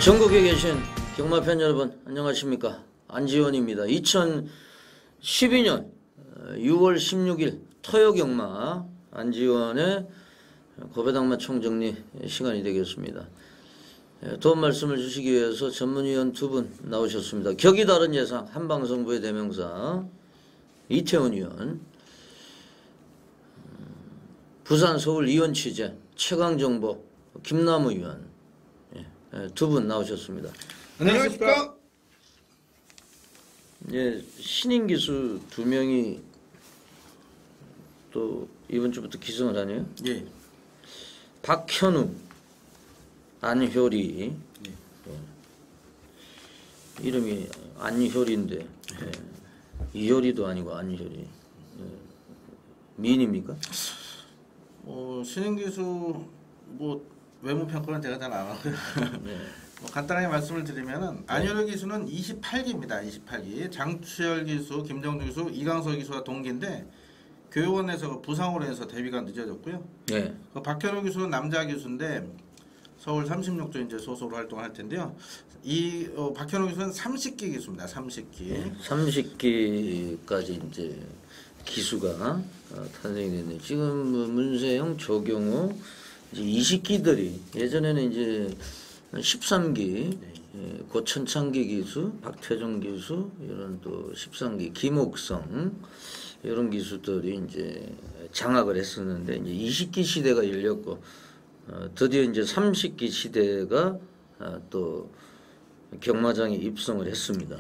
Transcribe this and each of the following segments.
전국에 계신 경마팬 여러분 안녕하십니까. 안지원입니다. 2012년 6월 16일 토요경마 안지원의 고배당마 총정리 시간이 되겠습니다. 도움 말씀을 주시기 위해서 전문위원 두 분 나오셨습니다. 격이 다른 예상 한방성부의 대명사 이태훈 위원, 부산 서울 이원 취재 최강정보 김남우 위원 두 분 나오셨습니다. 안녕하십니까? 예, 신인 기수 두 명이 또 이번 주부터 기승을 하네요. 예. 박현우, 안효리. 예. 이름이 안효리인데 이효리도 아니고 안효리. 미인입니까? 신인 기수 외모 평가는 제가 잘 안 하고요. 네. 간단하게 말씀을 드리면은 안효리 기수는 28기입니다. 28기. 장추열 기수, 김정주 기수, 이강서 기수와 동기인데 교육원에서 부상으로 해서 데뷔가 늦어졌고요. 네. 박현우 기수는 남자 기수인데 서울 36조 이제 소속으로 활동할 텐데요. 이 박현우 기수는 30기 기수입니다. 30기. 네. 30기까지 이제 기수가 탄생이 됐네요. 지금 문세영, 조경호 이제 20기들이 예전에는 이제 13기 고천창기 기수, 박태종 기수 이런 또 13기 김옥성 이런 기수들이 이제 장악을 했었는데 이제 20기 시대가 열렸고 드디어 이제 30기 시대가 또 경마장에 입성을 했습니다.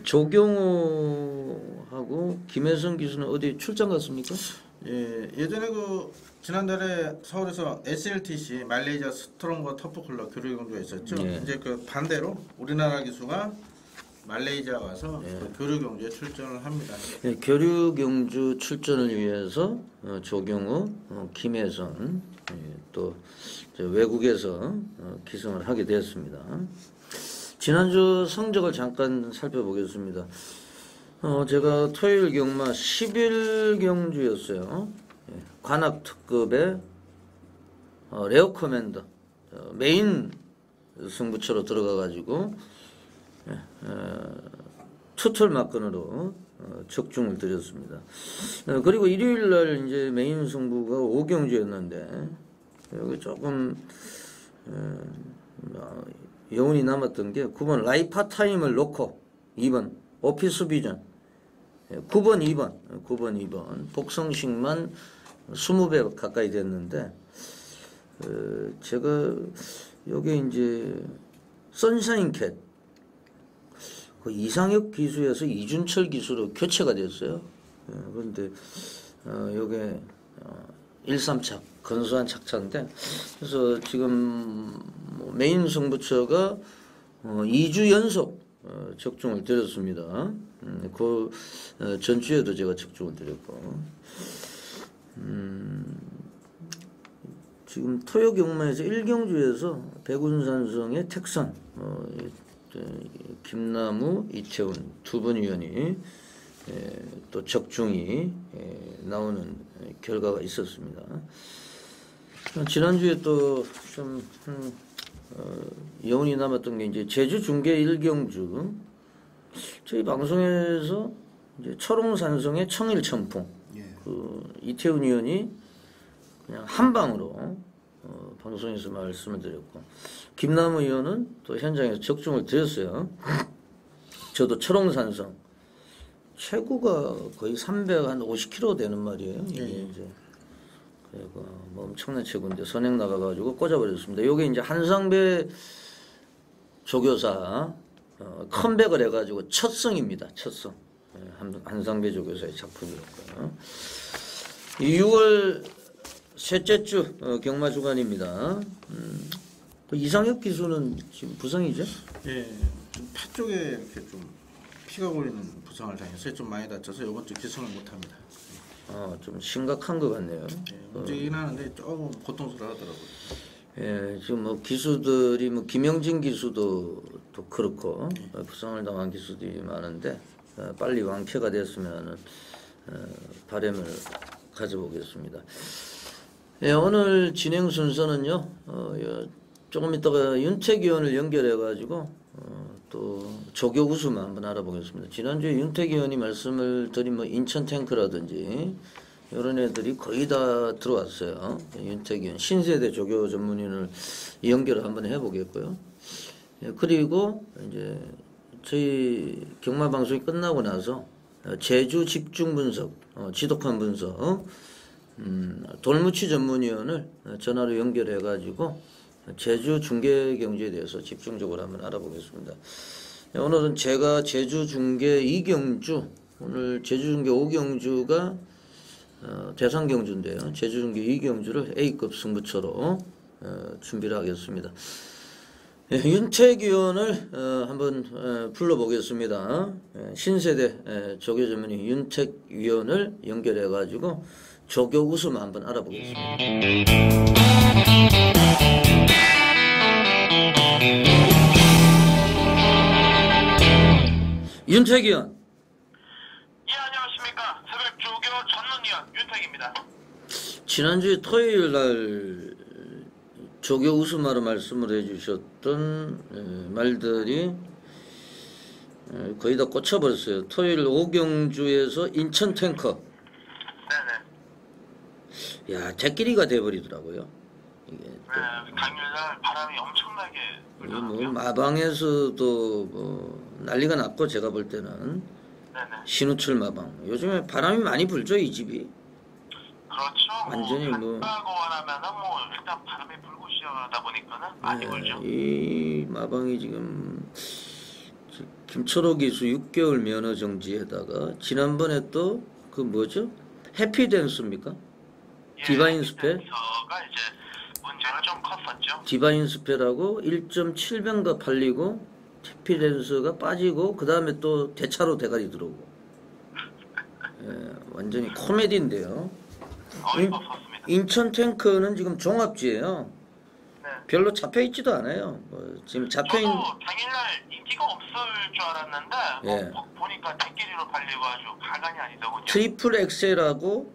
조경호하고 김혜성 기수는 어디 출장 갔습니까? 예, 예전에 지난달에 서울에서 SLTC 말레이시아 스트롱거 터프클럽 교류경주가 있었죠. 예. 이제 그 반대로 우리나라 기수가 말레이시아 가서 교류경주에 출전을 합니다. 예, 교류경주 출전을 위해서 조경호, 김혜선 또 외국에서 기승을 하게 되었습니다. 지난주 성적을 잠깐 살펴보겠습니다. 제가 토요일 경마 10일 경주였어요. 관악 특급의 레어 커맨더 메인 승부처로 들어가 가지고 투털 막건으로 적중을 드렸습니다. 그리고 일요일 날 이제 메인 승부가 5경주였는데 여기 조금 여운이 남았던 게 9번 라이파 타임을 놓고 2번 오피스 비전 9번 2번 복성식만 20배 가까이 됐는데 제가 여기 이제 선샤인 캣 그 이상혁 기수에서 이준철 기수로 교체가 됐어요. 그런데 요게 1-3착 근소한 착차인데 그래서 지금 메인 승부처가 2주 연속 적중을 드렸습니다. 그 전주에도 제가 적중을 드렸고 지금 토요 경마에서 1경주에서 백운산성의 택선 김남우, 이태훈 두 분 위원이 또 적중이 나오는 결과가 있었습니다. 지난주에 또 좀 여운이 남았던 게 이제 제주 중계 1경주 저희 방송에서 이제 철옹산성의 청일천풍 이태훈 의원이 그냥 한 방으로 방송에서 말씀을 드렸고 김남우 의원은 또 현장에서 적중을 드렸어요. 저도 철옹산성 최고가 거의 350kg 되는 말이에요. 이게 이제 그리고 뭐 엄청난 체구인데 선행 나가가지고 꽂아버렸습니다. 요게 이제 한상배 조교사 컴백을 해가지고 첫 승입니다. 첫 승. 한상배 조교사의 작품이었고요. 6월 셋째 주 경마 주간입니다. 또 이상혁 기수는 지금 부상이죠? 예, 팔 쪽에 이렇게 좀 피가 고이는 부상을 당했어요. 좀 많이 다쳐서 이번 주 기승을 못합니다. 좀 심각한 것 같네요. 움직이긴 하는데 조금 고통스러워하더라고요. 예, 지금 뭐 기수들이 뭐 김영진 기수도 또 그렇고 부상을 당한 기수들이 많은데 빨리 완쾌가 됐으면 바람을 가져보겠습니다. 예, 오늘 진행 순서는요. 조금 이따가 윤택 의원을 연결해가지고 또 조교 우수만 한번 알아보겠습니다. 지난주에 윤택 의원이 말씀을 드린 뭐 인천 탱크라든지 이런 애들이 거의 다 들어왔어요. 윤택 의원 신세대 조교 전문인을 연결을 한번 해보겠고요. 그리고 이제 저희 경마 방송이 끝나고 나서 제주 집중 분석, 지독한 분석, 돌무치 전문위원을 전화로 연결해가지고 제주 중계 경주에 대해서 집중적으로 한번 알아보겠습니다. 오늘은 제가 제주 중계 2경주, 오늘 제주 중계 5경주가 대상 경주인데요. 제주 중계 2경주를 A급 승부처로 준비를 하겠습니다. 윤택 의원을 한번 불러보겠습니다. 신세대 조교 전문의 윤택 의원을 연결해가지고 조교 우승 한번 알아보겠습니다. 윤택 의원. 예, 안녕하십니까. 새벽 조교 전문위원 윤택입니다. 지난주에 토요일 날 조교 우수마로 말씀을 해주셨던 말들이 거의 다 꽂혀버렸어요. 토요일 오경주에서 인천 탱커. 네네. 야, 제끼리가 돼버리더라고요. 이게 네, 당일날 바람이 엄청나게 불더라고요. 뭐 마방에서도 뭐 난리가 났고 제가 볼 때는 네네. 신우철 마방. 요즘에 바람이 많이 불죠, 이 집이. 그렇죠. 완전히 뭐 간다고 하면은 뭐 일단 바람이 불고 시작하다 보니까는 많이 불죠. 이 마방이 지금 김철호 기수 6개월 면허 정지에다가 지난번에 또 그 뭐죠? 해피댄스입니까? 예, 디바인 스페? 가 이제 문제가 좀 컸었죠. 디바인 스페라고 1.7배가 팔리고 해피댄스가 빠지고 그 다음에 또 대차로 대가리 들어오고. 완전히 코미디인데요. 어이가 없었습니다. 인천 탱크는 지금 종합지예요. 네. 별로 잡혀있지도 않아요. 뭐 지금 잡혀있는 저도 당일날 인기가 없을 줄 알았는데 예. 뭐 보니까 택기리로 팔리고 아주 가관이 아니더군요. 트리플 엑셀하고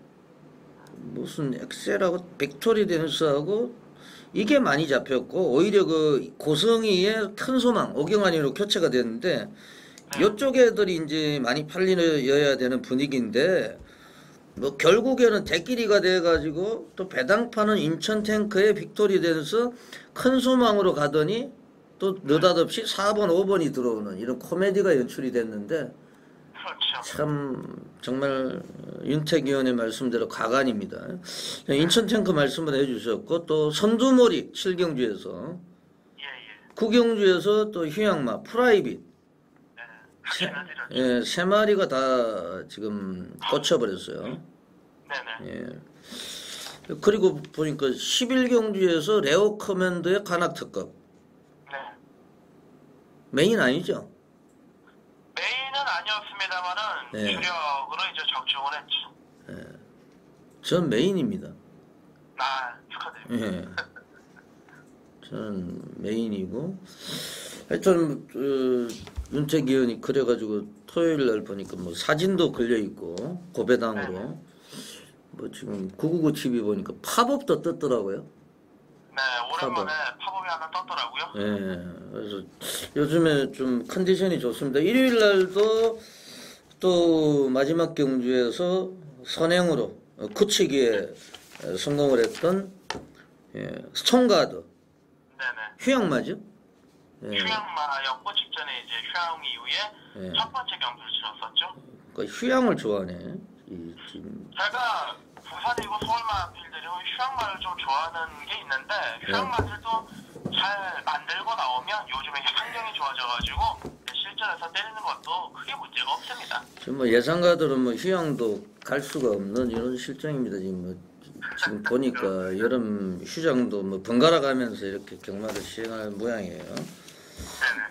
무슨 엑셀하고 빅토리 댄스하고 이게 많이 잡혔고 오히려 그 고성이의 큰 소망 오경환이로 교체가 됐는데 이쪽 애들이 이제 많이 팔리여야 되는 분위기인데 뭐 결국에는 대끼리가 돼가지고 또 배당파는 인천 탱크의 빅토리 댄스 큰 소망으로 가더니 또 느닷없이 4번 5번이 들어오는 이런 코미디가 연출이 됐는데 그렇죠. 참 정말 윤택 의원의 말씀대로 가관입니다. 인천 탱크 말씀을 해주셨고 또 선두몰이 7경주에서 예예. 9경주에서 또 휴양마 프라이빗 네. 세 마리가 다 지금 꽂혀버렸어요. 네네. 예. 그리고 보니까 11경주에서 레오 커맨드의 관악 특급 네. 메인 아니죠? 메인은 아니었습니다만은 네. 주력으로 이제 적중을 했죠. 전 메인입니다. 아, 축하드립니다. 예. 저는 메인이고 하여튼 윤택 의원이 그래가지고 토요일 날 보니까 뭐 사진도 걸려있고 고배당으로 뭐 지금 999 TV 보니까 팝업도 떴더라고요. 네, 오랜만에 팝업이 하나 떴더라고요. 예. 그래서 요즘에 좀 컨디션이 좋습니다. 일요일 날도 또 마지막 경주에서 선행으로 굳히기에 성공을 했던 스톤가드 네네. 휴양마죠? 예. 휴양마였고 직전에 이제 휴양 이후에 첫 번째 경주를 치렀었죠. 그러니까 휴양을 좋아하네. 지금. 제가 부산이고 서울만 필들이 휴양마를 좀 좋아하는 게 있는데 휴양마들도 잘 만들고 나오면 요즘에 환경이 좋아져가지고 실전에서 때리는 것도 크게 문제가 없습니다. 지금 뭐 예상가들은 뭐 휴양도 갈 수가 없는 이런 실정입니다. 지금 보니까 여름 휴장도 뭐 번갈아 가면서 이렇게 경마를 시행할 모양이에요.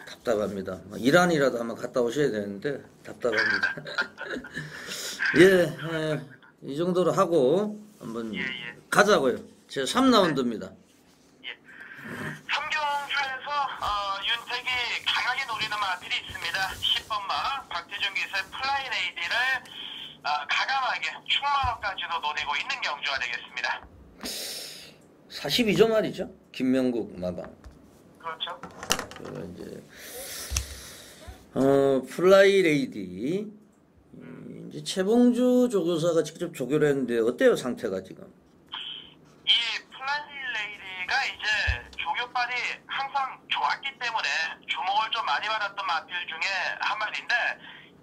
답답합니다. 이란이라도 한번 갔다 오셔야 되는데 답답합니다. 이 정도로 하고 한번 가자고요. 제 3라운드입니다. 3경주에서 윤택이 강하게 노리는 마들이 있습니다. 10번마 박태준 기수의 플라인 AD를 가감하게 충만원까지도 노리고 있는 경주가 되겠습니다. 42점 말이죠. 김명국 마방. 그렇죠. 이제 플라이 레이디 이제 최봉주 조교사가 직접 조교를 했는데 어때요 상태가 지금? 이 플라이 레이디가 이제 조교빨이 항상 좋았기 때문에 주목을 좀 많이 받았던 마필 중에 한 마리인데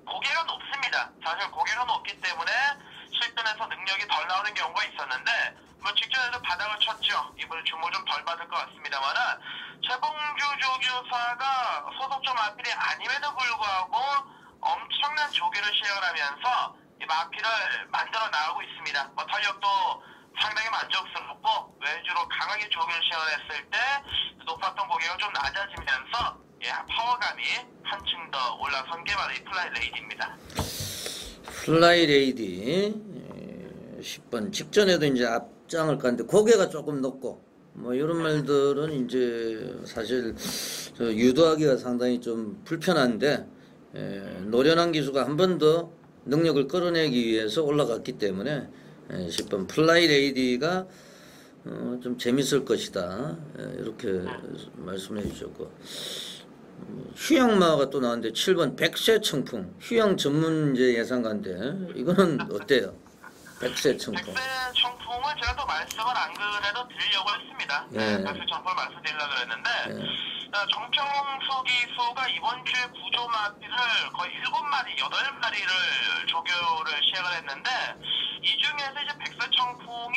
고개가 높습니다. 사실 고개가 높기 때문에 실전에서 능력이 덜 나오는 경우가 있었는데 뭐 직전에도 바닥을 쳤죠. 이번에 주목을 좀 덜 받을 것 같습니다만은 최봉주 조교사가 소속조 마필이 아님에도 불구하고 엄청난 조교를 시행을 하면서 이 마필을 만들어 나가고 있습니다. 뭐 탄력도 상당히 만족스럽고 외주로 강하게 조교를 시행을 했을 때 높았던 고개가 좀 낮아지면서 파워감이 한층 더 올라선 게 바로 이 플라이 레이디입니다. 플라이 레이디 10번 직전에도 이제 앞장을 갔는데 고개가 조금 높고 뭐 이런 말들은 이제 사실 유도하기가 상당히 좀 불편한데 노련한 기수가 한 번 더 능력을 끌어내기 위해서 올라갔기 때문에 10번 플라이 레이디가 좀 재밌을 것이다 이렇게 말씀해 주셨고 휴양마가 또 나왔는데 7번 백세 청풍 휴양 전문 이제 예상가인데 이거는 어때요? 백세 청풍. 백세 청풍은 제가 또 말씀을 안 그래도 드리려고 했습니다. 백세 청풍을 말씀드리려고 했는데 정평수 기수가 이번 주에 구조 마필을 거의 7마리, 8마리를 조교를 시행을 했는데 이 중에서 이제 백세 청풍이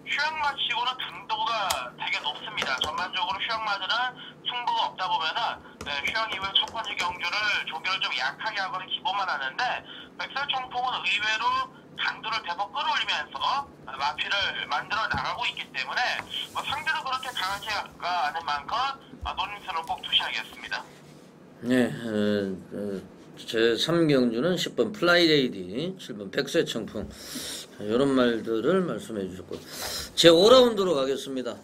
휴양마치고는 등도가 되게 높습니다. 전반적으로 휴양마들은 승부가 없다 보면은 휴양 이후에 첫 번째 경주를 조교를 좀 약하게 하거나 기본만 하는데 백설청풍은 의외로 강도를 대폭 끌어올리면서 마피를 만들어 나가고 있기 때문에 상대로 그렇게 강하지 않은 만큼 노림수는 꼭 두셔야겠습니다. 네, 제 3경주는 10번 플라이 레이디, 7번 백세 청풍 이런 말들을 말씀해 주셨고 제 5라운드로 가겠습니다.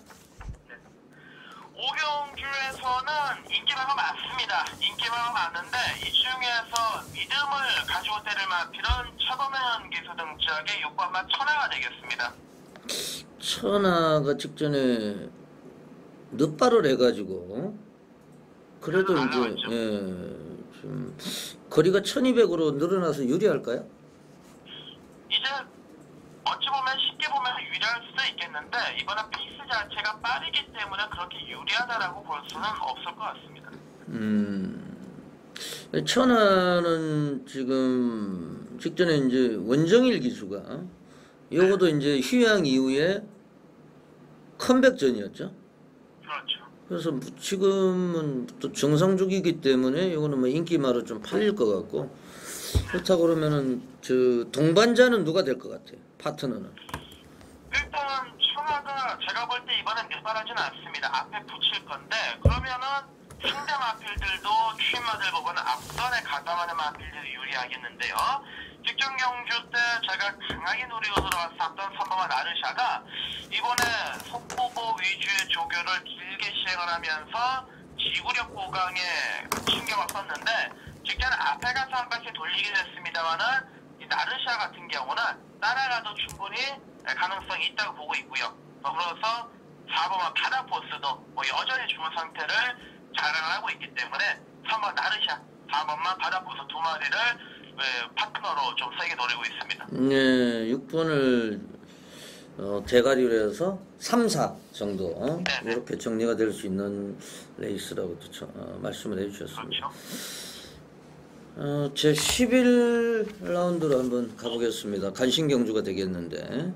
5경주에서는 인기마가 많습니다. 인기마가 많은데 이 중에서 믿음을 가지고 때릴 마필은 최범현 기수 등짝의 6번마 천하가 되겠습니다. 천하가 직전에 늦발을 해가지고 그래도 이제 좀 거리가 1200으로 늘어나서 유리할까요? 이제 어찌 보면 쉽게 보면 유리할 수도 있겠는데 이번에 페이스 자체가 빠르기 때문에 그렇게 유리하다라고 볼 수는 없을 것 같습니다. 천하는 지금 직전에 이제 원정일 기수가 요것도 이제 휴양 이후에 컴백전이었죠. 그렇죠. 그래서 지금은 또 정상주기이기 때문에 이거는 뭐 인기마로 좀 팔릴 것 같고 그렇다 그러면은 저 동반자는 누가 될 것 같아요? 파트너는? 일단 천하가 제가 볼 때 이번엔 밀발하지는 않습니다. 앞에 붙일 건데 그러면은 상대 마필들도 추임마들 보고는 앞선에 가담하는 마필들이 유리하겠는데요. 직전 경주 때 제가 강하게 노리고 들어왔었던 3번마 나르샤가 이번에 속보고 위주의 조교를 길게 시행을 하면서 지구력 보강에 신경을 썼는데 직전에 앞에 가서 한 바퀴 돌리긴 했습니다만은 이 나르샤 같은 경우는 따라가도 충분히 가능성이 있다고 보고 있고요. 그래서 4번마 바다포스도 여전히 좋은 상태를 자랑을 하고 있기 때문에 3번 나르샤, 4번마 바다포스 두 마리를 파트너로 좀 세게 노리고 있습니다. 네, 6번을 대가리로 해서 3, 4 정도 이렇게 정리가 될 수 있는 레이스라고 말씀을 해주셨습니다. 그렇죠. 제 11라운드로 한번 가보겠습니다. 간신경주가 되겠는데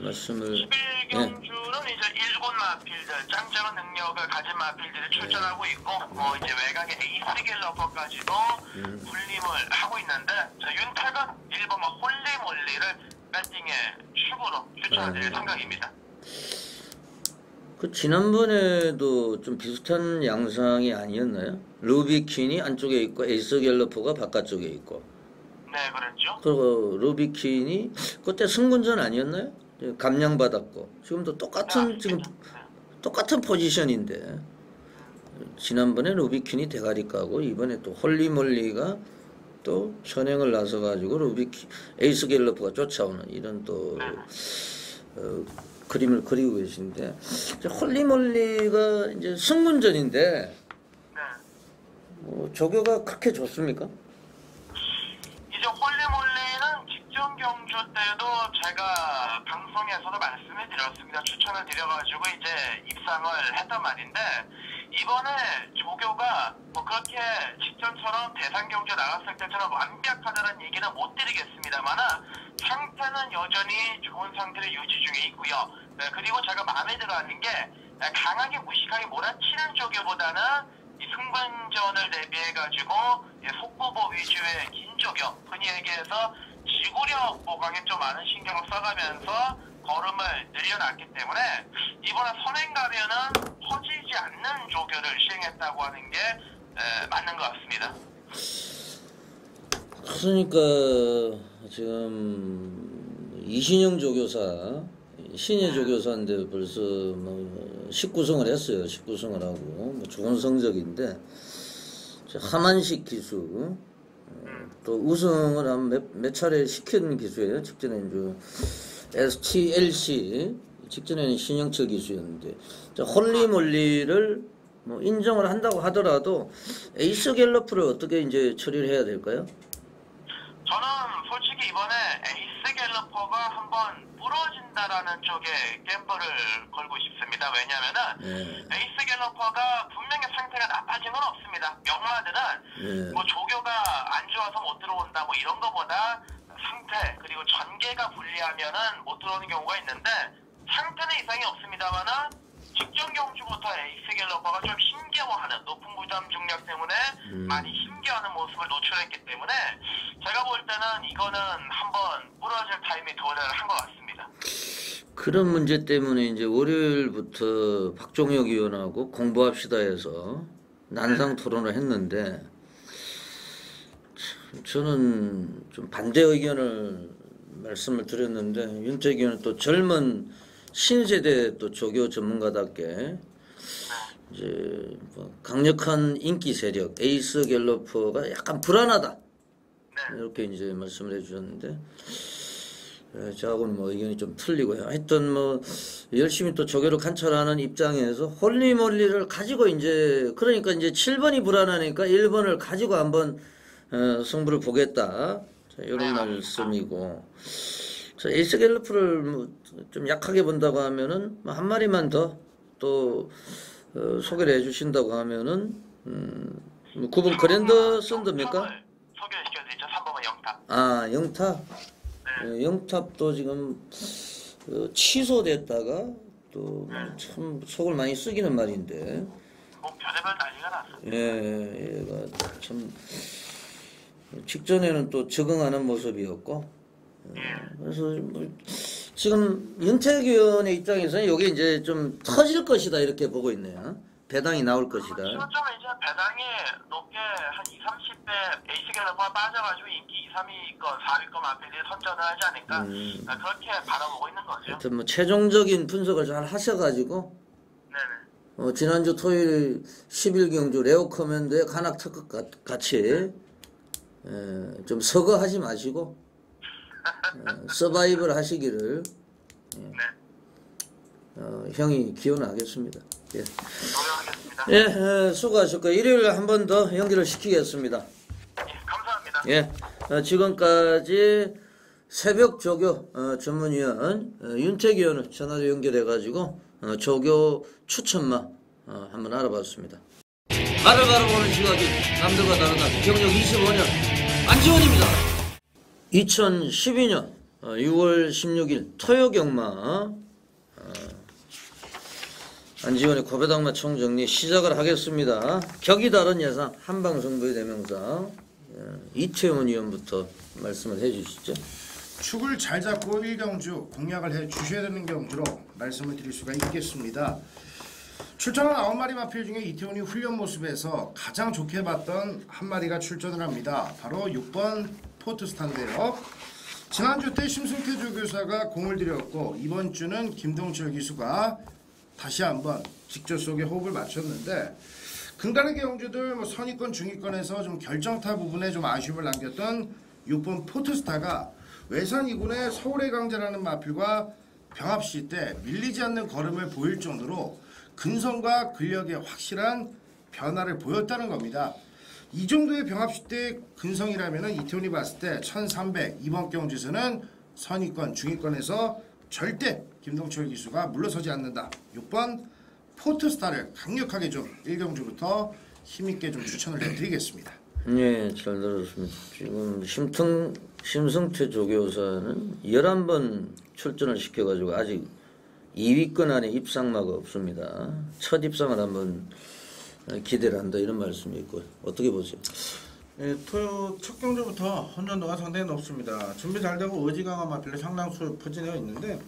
말씀을 11경주는 이제 일본 마필들, 짱짱한 능력을 가진 마필들이 출전하고 있고 이제 외곽의 에이스 길러퍼까지도 군림을 하고 있는데 윤택은 1번 홀리몰리를 배팅의 축으로 추천드릴 생각입니다. 그 지난번에도 좀 비슷한 양상이 아니었나요? 루비킨이 안쪽에 있고 에이스 갤러퍼가 바깥쪽에 있고. 네, 그랬죠. 그리고 루비킨이 그때 승군전 아니었나요? 감량받았고 지금도 똑같은 지금 똑같은 포지션인데 지난번에 루비킨이 대가리 까고 이번에 또 홀리몰리가 또 현행을 나서 가지고 루비킨 에이스 갤러퍼가 쫓아오는 이런 또 그림을 그리고 계신데 이제 홀리몰리가 이제 승문전인데 네. 조교가 그렇게 좋습니까? 이제 홀리몰리는 직전 경주 때도 제가 방송에서도 말씀을 드렸습니다. 추천을 드려가지고 이제 입상을 했단 말인데 이번에 조교가 뭐 그렇게 직전처럼 대상 경주 나갔을 때처럼 완벽하다는 얘기는 못 드리겠습니다만 상태는 여전히 좋은 상태를 유지 중에 있고요. 네, 그리고 제가 마음에 들어하는 게 강하게 무식하게 몰아치는 조교보다는 이 승분전을 대비해가지고 속보보 위주의 긴 조교, 흔히 얘기해서 지구력 보강에 좀 많은 신경을 써가면서 걸음을 늘려놨기 때문에 이번에 선행 가면은 터지지 않는 조교를 시행했다고 하는 게 맞는 것 같습니다. 그러니까 지금 이신영 조교사 신예 조교사인데 벌써 뭐 19승을 했어요. 19승을 하고 뭐 좋은 성적인데 하만식 기수 또 우승을 한 몇 차례 시킨 기수예요. 직전에 STLC 직전에는 신영철 기수였는데 홀리몰리를 뭐 인정을 한다고 하더라도 에이스 갤러프를 어떻게 이제 처리를 해야 될까요? 저는 솔직히 이번에 에이스 갤러퍼가 한번 부러진다라는 쪽에 갬블을 걸고 싶습니다. 왜냐면은 에이스 갤러퍼가 분명히 상태가 나빠진 건 없습니다. 명마들은 뭐 조교가 안 좋아서 못 들어온다 뭐 이런 거보다 상태 그리고 전개가 불리하면은 못 들어오는 경우가 있는데 상태는 이상이 없습니다만은 직전 경주부터 에이스 갤러퍼가 좀 힘겨워하는 높은 부담 중량 때문에 많이 힘겨워하는 모습을 노출했기 때문에 제가 볼 때는 이거는 한번 부러질 타임이 도달을 한 것 같습니다. 그런 문제 때문에 이제 월요일부터 박종혁 의원하고 공부합시다 해서 난상 토론을 했는데 저는 좀 반대 의견을 말씀을 드렸는데 윤택 의원은 또 젊은 신세대 또 조교 전문가답게 이제 뭐 강력한 인기 세력 에이스 갤러퍼가 약간 불안하다 이렇게 이제 말씀을 해주셨는데 저하고는 뭐 의견이 좀 틀리고요. 하여튼 뭐 열심히 또 조교를 관찰하는 입장에서 홀리몰리를 가지고 이제 그러니까 이제 7번이 불안하니까 1번을 가지고 한번 승부를 보겠다 이런 말씀이고. 에이스 갤러프를 뭐 좀 약하게 본다고 하면은 한 마리만 더 또 소개를 해주신다고 하면은 9번 그랜더 썬더입니까? 소개를 시켜드리죠. 3번은 영탑. 아 영탑. 네. 영탑도 지금 취소됐다가 또 참 속을 많이 쓰기는 말인데. 뭐 별의별 난리가 났어요. 예, 얘가 참 직전에는 또 적응하는 모습이었고. 그래서 뭐 지금 윤택 의원의 입장에서는 이게 이제 좀 터질 것이다 이렇게 보고 있네요. 배당이 나올 것이다. 지금쯤에 이제 배당이 높게 한 20, 30배 에이스 갤러퍼가 빠져가지고 인기 2, 3위권, 4위권 앞에 선전을 하지 않을까 그렇게 바라보고 있는 거죠. 하여튼 뭐 최종적인 분석을 잘 하셔가지고 네네. 지난주 토요일 10일경주 레오 커맨드의 간악 특급 같이 좀 서거하지 마시고 서바이벌 하시기를 형이 기원하겠습니다. 예. 노력하겠습니다. 예, 수고하셨고 일요일에 한 번 더 연결을 시키겠습니다. 예, 감사합니다. 예, 지금까지 새벽 조교 전문위원 윤택 의원을 전화로 연결해가지고 조교 추천만 한번 알아봤습니다. 말을 바라보는 시각이 남들과 다르다. 경력 25년 안지원입니다. 2012년 6월 16일 토요경마 안지원의 고배당마 총정리 시작을 하겠습니다. 격이 다른 예상 한방승부의 대명사 이태원 의원부터 말씀을 해주시죠. 축을 잘 잡고 1경주 공략을 해 주셔야 되는 경주로 말씀을 드릴 수가 있겠습니다. 출전한 9마리 마필 중에 이태원이 훈련 모습에서 가장 좋게 봤던 한 마리가 출전을 합니다. 바로 6번 포트스타인데요. 지난주 때 심승태 조교사가 공을 들였고 이번 주는 김동철 기수가 다시 한번 직접 속에 호흡을 맞췄는데 근간의 경주들 뭐 선의권 중위권에서 좀 결정타 부분에 좀 아쉬움을 남겼던 6번 포트스타가 외산 2군의 서울의 강자라는 마필과 병합 시때 밀리지 않는 걸음을 보일 정도로 근성과 근력의 확실한 변화를 보였다는 겁니다. 이 정도의 병합 시때 근성이라면 이태원이 봤을 때 1300 이번 경주에서는 선위권, 중위권에서 절대 김동철 기수가 물러서지 않는다. 6번 포트스타를 강력하게 좀 1경주부터 힘있게 좀 추천을 해드리겠습니다. 네, 잘 들었습니다. 지금 심성태 조교사는 11번 출전을 시켜가지고 아직 2위권 안에 입상마가 없습니다. 첫 입상을 한번 기대를 한다 이런 말씀이 있고 어떻게 보세요? 네, 토요 첫 경주부터 혼전도가 상당히 높습니다. 준비 잘 되고 의지 강한 마필이 상당수 포진되어 있는데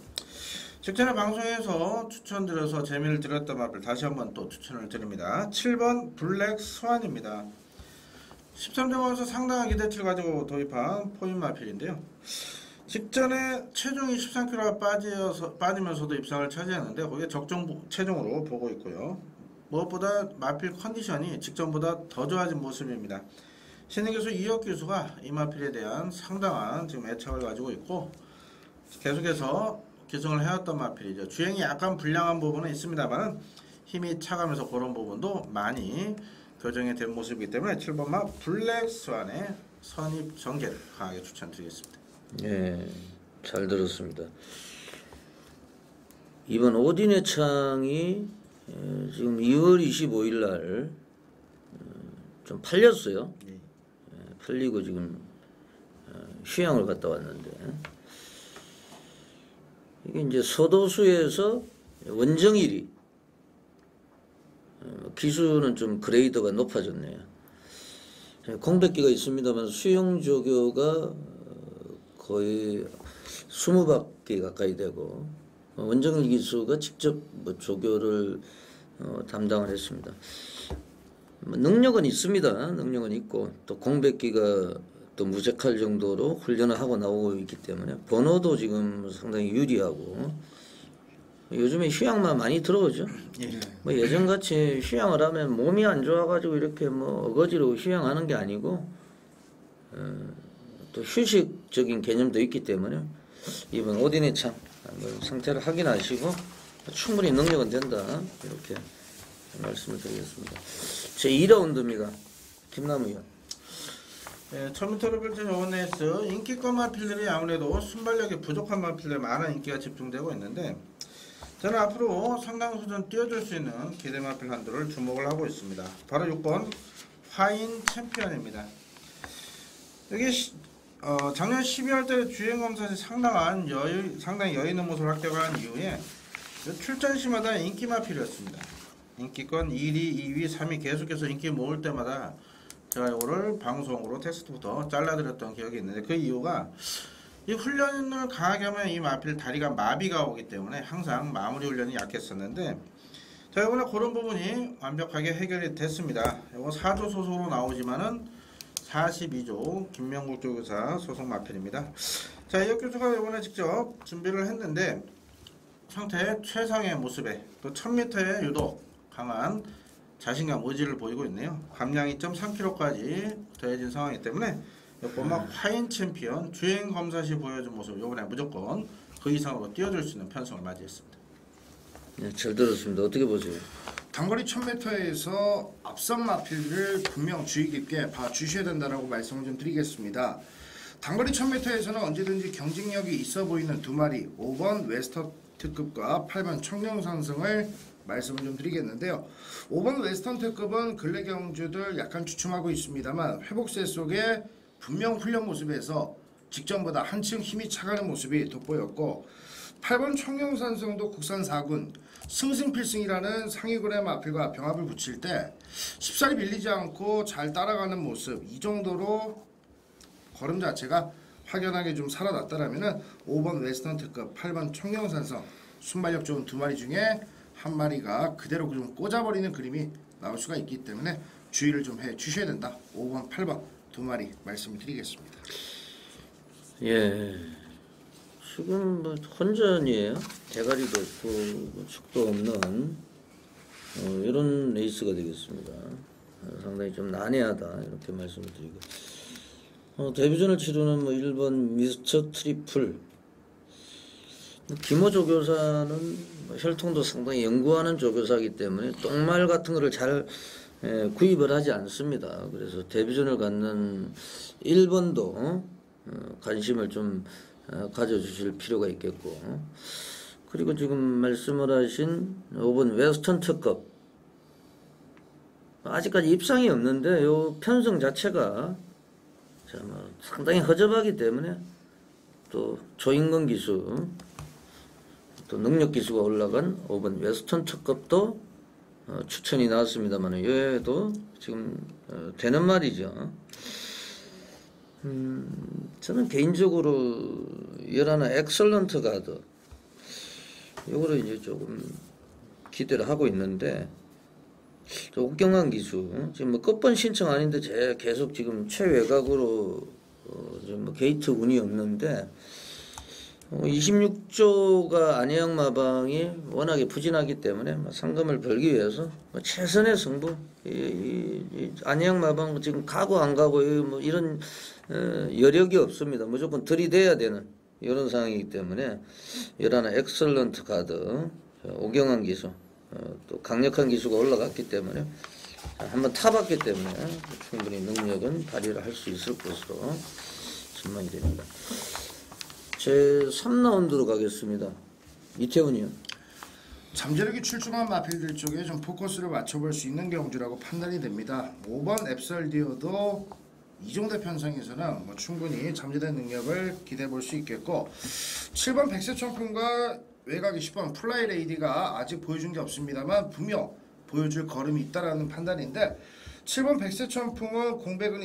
직전에 방송에서 추천드려서 재미를 드렸던 마필 다시 한번 또 추천을 드립니다. 7번 블랙 스완입니다. 13점에서 상당한 기대치를 가지고 도입한 포인 마필인데요. 직전에 체중이 13kg가 빠지면서도 입상을 차지하는데 거기에 적정 체중으로 보고 있고요. 무엇보다 마필 컨디션이 직전보다 더 좋아진 모습입니다. 신인 교수 이혁 교수가 이 마필에 대한 상당한 지금 애착을 가지고 있고 계속해서 기승을 해왔던 마필이죠. 주행이 약간 불량한 부분은 있습니다만 힘이 차가면서 그런 부분도 많이 교정이 된 모습이기 때문에 7번 마 블랙 스완의 선입 전개를 강하게 추천드리겠습니다. 네, 잘 들었습니다. 이번 오딘의 창이 지금 2월 25일 날 좀 팔렸어요. 팔리고 지금 휴양을 갔다 왔는데 이게 이제 서도수에서 원정일이 기수는 좀 그레이드가 높아졌네요. 공백기가 있습니다만 수영 조교가 거의 20바퀴 가까이 되고 원정일 기수가 직접 조교를 담당을 했습니다. 능력은 있습니다. 능력은 있고 또 공백기가 또 무색할 정도로 훈련을 하고 나오고 있기 때문에 번호도 지금 상당히 유리하고 요즘에 휴양만 많이 들어오죠. 뭐 예전같이 휴양을 하면 몸이 안 좋아가지고 이렇게 뭐 어거지로 휴양하는 게 아니고 또 휴식적인 개념도 있기 때문에 이번 오딘의 창 한번 상태를 확인하시고 충분히 능력은 된다 이렇게 말씀을 드리겠습니다. 제 2라운드입니다. 김남우 의원. 네, 1000m를 펼친 ONS 인기권 마필들이 아무래도 순발력이 부족한 마필들에 많은 인기가 집중되고 있는데 저는 앞으로 상당수준 뛰어줄 수 있는 기대 마필 한두를 주목을 하고 있습니다. 바로 6번 화인 챔피언입니다. 여기 작년 12월 때 주행검사에서 상당히 여유 있는 모습을 합격한 이후에 출전 시마다 인기 마필이었습니다. 인기권 1위, 2위, 3위 계속해서 인기 모을 때마다 제가 이거를 방송으로 텍스트부터 잘라드렸던 기억이 있는데 그 이유가 이 훈련을 강하게 하면 이 마필 다리가 마비가 오기 때문에 항상 마무리 훈련이 약했었는데 자 이번에 그런 부분이 완벽하게 해결이 됐습니다. 이거 4조 소속으로 나오지만은 42조 김명국 조교사 소속 마필입니다. 자 이혁 교수가 이번에 직접 준비를 했는데 상태 최상의 모습에 또 1000m에 유독 강한 자신감, 의지를 보이고 있네요. 감량 2.3kg까지 더해진 상황이기 때문에 이번막 화인 챔피언 주행 검사 시 보여준 모습 이번에 무조건 그 이상으로 뛰어줄 수 있는 편성을 맞이했습니다. 네, 잘 들었습니다. 어떻게 보세요? 단거리 1000m에서 앞선 마필들을 분명 주의 깊게 봐주셔야 된다라고 말씀을 좀 드리겠습니다. 단거리 1000m에서는 언제든지 경쟁력이 있어 보이는 두 마리 5번 웨스턴 특급과 8번 청룡산성을 말씀을 좀 드리겠는데요. 5번 웨스턴 특급은 근래 경주들 약간 주춤하고 있습니다만 회복세 속에 분명 훈련 모습에서 직전보다 한층 힘이 차가는 모습이 돋보였고 8번 청룡산성도 국산 4군 승승필승이라는 상위군의 마필과 병합을 붙일 때 쉽사리 밀리지 않고 잘 따라가는 모습 이 정도로 걸음 자체가 확연하게 좀 살아났다라면은 5번 웨스턴 특급 8번 청룡산성 순발력 좋은 두 마리 중에 한 마리가 그대로 좀 꽂아버리는 그림이 나올 수가 있기 때문에 주의를 좀 해주셔야 된다. 5번, 8번 두 마리 말씀을 드리겠습니다. 예, 지금 뭐 혼전이에요. 대가리도 없고 뭐 축도 없는 이런 레이스가 되겠습니다. 상당히 좀 난해하다 이렇게 말씀을 드리고 데뷔전을 치르는 뭐 1번 미스터 트리플 김호 조교사는 뭐 혈통도 상당히 연구하는 조교사이기 때문에 똥말 같은 거를 잘 구입을 하지 않습니다. 그래서 데뷔전을 갖는 1번도 관심을 좀 가져주실 필요가 있겠고, 그리고 지금 말씀을 하신 5번 웨스턴 특급 아직까지 입상이 없는데 요 편성 자체가 상당히 허접하기 때문에 또 조인건 기수 또 능력 기수가 올라간 5번 웨스턴 특급도 추천이 나왔습니다만 얘도 지금 되는 말이죠. 저는 개인적으로 11 엑설런트 가드 요거를 이제 조금 기대를 하고 있는데, 옥경환 기수 지금 뭐 끝번 신청 아닌데 제 계속 지금 최외곽으로 지금 뭐 게이트 운이 없는데 26조가 안혜영 마방이 워낙에 부진하기 때문에 상금을 벌기 위해서 최선의 승부, 이 안혜영 마방 지금 가고 안 가고 뭐 이런 여력이 없습니다. 무조건 들이대야 되는 이런 상황이기 때문에 11 엑설런트 가드 오경환 기수 또 강력한 기수가 올라갔기 때문에 한번 타봤기 때문에 충분히 능력은 발휘를 할 수 있을 것으로 전망이 됩니다. 제 3라운드로 가겠습니다. 이태훈이요. 잠재력이 출중한 마필들 쪽에 좀 포커스를 맞춰볼 수 있는 경주라고 판단이 됩니다. 5번 앱설디어도 이종대 편성에서는 뭐 충분히 잠재된 능력을 기대해볼 수 있겠고, 7번 백세청풍과 외곽 20번 플라이 레이디가 아직 보여준 게 없습니다만 분명 보여줄 걸음이 있다라는 판단인데, 7번 백세청풍은 공백은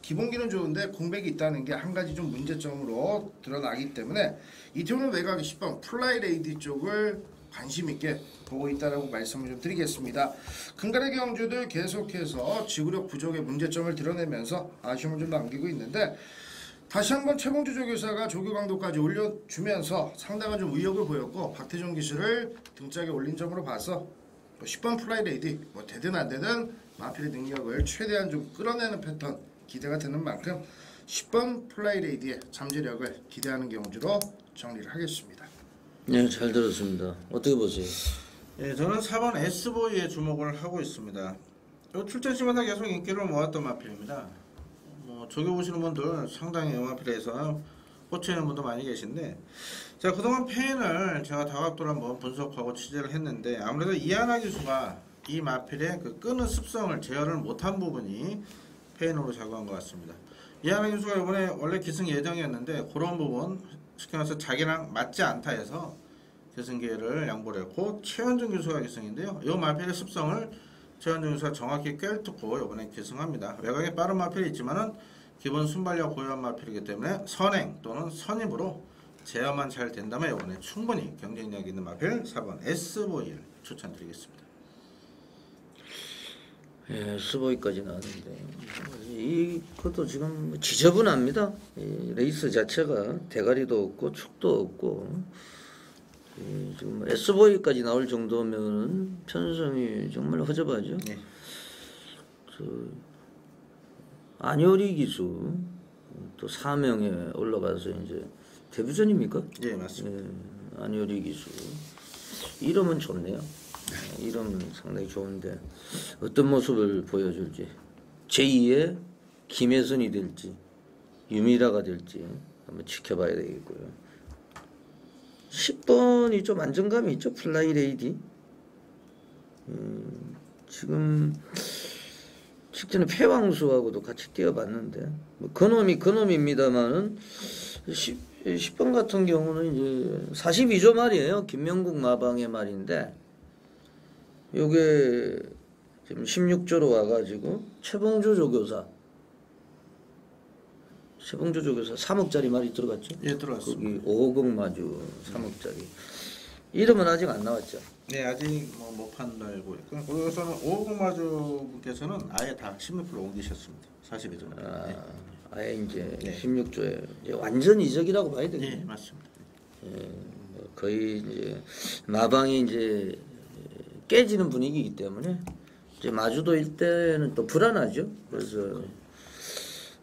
기본기는 좋은데 공백이 있다는 게 한 가지 좀 문제점으로 드러나기 때문에 이태훈은 외곽 10번 플라이 레이디 쪽을 관심 있게 보고 있다라고 말씀을 좀 드리겠습니다. 근간의 경주들 계속해서 지구력 부족의 문제점을 드러내면서 아쉬움을 좀 남기고 있는데, 다시 한번 최봉주 조교사가 조교 강도까지 올려주면서 상당한 좀 의욕을 보였고, 박태종 기수를 등짝에 올린 점으로 봐서 10번 플라이 레이디 뭐 되든 안 되든 마필의 능력을 최대한 좀 끌어내는 패턴 기대가 되는 만큼 10번 플라이 레이디의 잠재력을 기대하는 경주로 정리를 하겠습니다. 네, 잘 들었습니다. 어떻게 보세요? 예, 저는 4번 S보이에 주목을 하고 있습니다. 출전 시마다 계속 인기를 모았던 마필입니다. 뭐 조교 보시는 분들 상당히 이 마필에서 꽂히는 분도 많이 계신데, 자, 그동안 페인을 제가 다각도로 한번 분석하고 취재를 했는데, 아무래도 이하나 기수가 이 마필의 그 끄는 습성을 제어를 못한 부분이 페인으로 작용한 것 같습니다. 이하나 기수가 이번에 원래 기승 예정이었는데 그런 부분 쉽게 말해서 자기랑 맞지 않다 해서 기승 기회를 양보를 했고, 최현준 기수가 기승인데요. 이 마필의 습성을 최현준 기수가 정확히 꿰뚫고 이번에 기승합니다. 외곽에 빠른 마필이 있지만은 기본 순발력 고유한 마필이기 때문에 선행 또는 선입으로 제어만 잘 된다면 이번에 충분히 경쟁력 있는 마필 4번 S보이를 추천드리겠습니다. 예, 스보이까지 나왔는데 이것도 지금 지저분합니다. 이 레이스 자체가 대가리도 없고 축도 없고, 지금 S보이까지 나올 정도면 편성이 정말 허접하죠. 네. 안효리 기수 또 4명에 올라가서 이제 데뷔전입니까? 예, 맞습니다. 예, 안효리 기수 이름은 좋네요. 이름은 상당히 좋은데 어떤 모습을 보여줄지, 제2의 김혜선이 될지 유미라가 될지 한번 지켜봐야 되겠고요. 10번이 좀 안정감이 있죠. 플라이 레이디. 지금 직전에 패왕수하고도 같이 뛰어봤는데 뭐 그놈입니다만은 10번 같은 경우는 이제 42조 말이에요. 김명국 마방의 말인데 요게 지금 16조로 와가지고 최봉주 조교사 3억짜리 말이 들어갔죠? 예, 들어갔습니다. 거기 550 마주 3억짜리 이름은 아직 안 나왔죠? 네, 아직 못 판달고 있고요. 그래서는 550 마주분께서는 아예 다 16% 옮기셨습니다. 42조. 아예 이제 네. 16조에 이제 완전 이적이라고 봐야 되겠네요. 예, 맞습니다. 뭐 거의 이제 마방이 이제 깨지는 분위기이기 때문에 이제 마주도 일대는 또 불안하죠. 그래서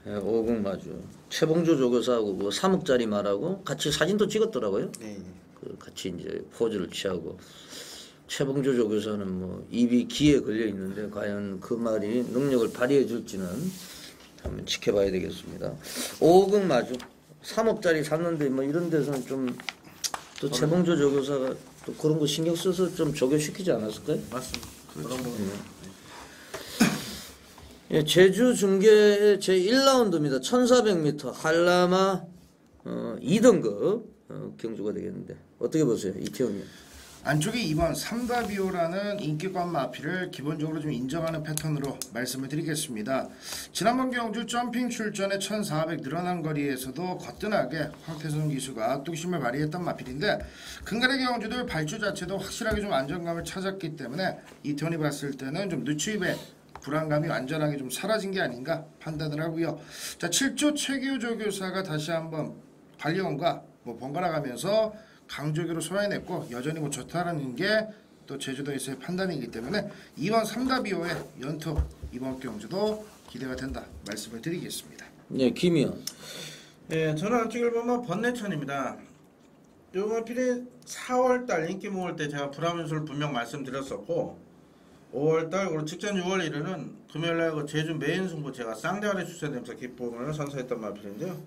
550 마주 최봉주 조교사하고 그 3억짜리 말하고 같이 사진도 찍었더라고요. 네. 그 같이 이제 포즈를 취하고 최봉조 조교사는 뭐 입이 기에 걸려 있는데 과연 그 말이 능력을 발휘해 줄지는 한번 지켜봐야 되겠습니다. 5억은 마주 3억짜리 샀는데 뭐 이런 데서는 좀 또 최봉조 조교사가 또 그런 거 신경 써서 좀 조교시키지 않았을까요? 맞습니다. 그런 부분. 예, 제주 중계 제 1라운드입니다. 1400m 한라마 2등급 경주가 되겠는데 어떻게 보세요, 이태훈님? 안쪽에 2번 삼다비오라는 인기권 마피를 기본적으로 좀 인정하는 패턴으로 말씀을 드리겠습니다. 지난번 경주 점핑 출전에 1400 늘어난 거리에서도 거뜬하게 황태성 기수가 뚝심을 발휘했던 마필인데 근간의 경주들 발주 자체도 확실하게 좀 안정감을 찾았기 때문에 이태원이 봤을 때는 좀 누추입에 불안감이 완전하게 좀 사라진 게 아닌가 판단을 하고요. 자, 7조 최기호 조교사가 다시 한번 관리원과 번갈아 가면서 강조기로 소화해냈고 여전히 좋다라는 게 또 제주도에서의 판단이기 때문에 2번 삼다비오의 연투 이번 경주도 기대가 된다 말씀을 드리겠습니다. 네, 김이요. 예, 저는 안쪽을 보면 번내천입니다. 요 마필이 4월달 인기 모을 때 제가 불화면수를 분명 말씀드렸었고 5월달 그리고 직전 6월 1일은 금요일날 그 제주 메인 승부 제가 쌍대가리 출세되면서 기쁨을 선사했던 마필인데요.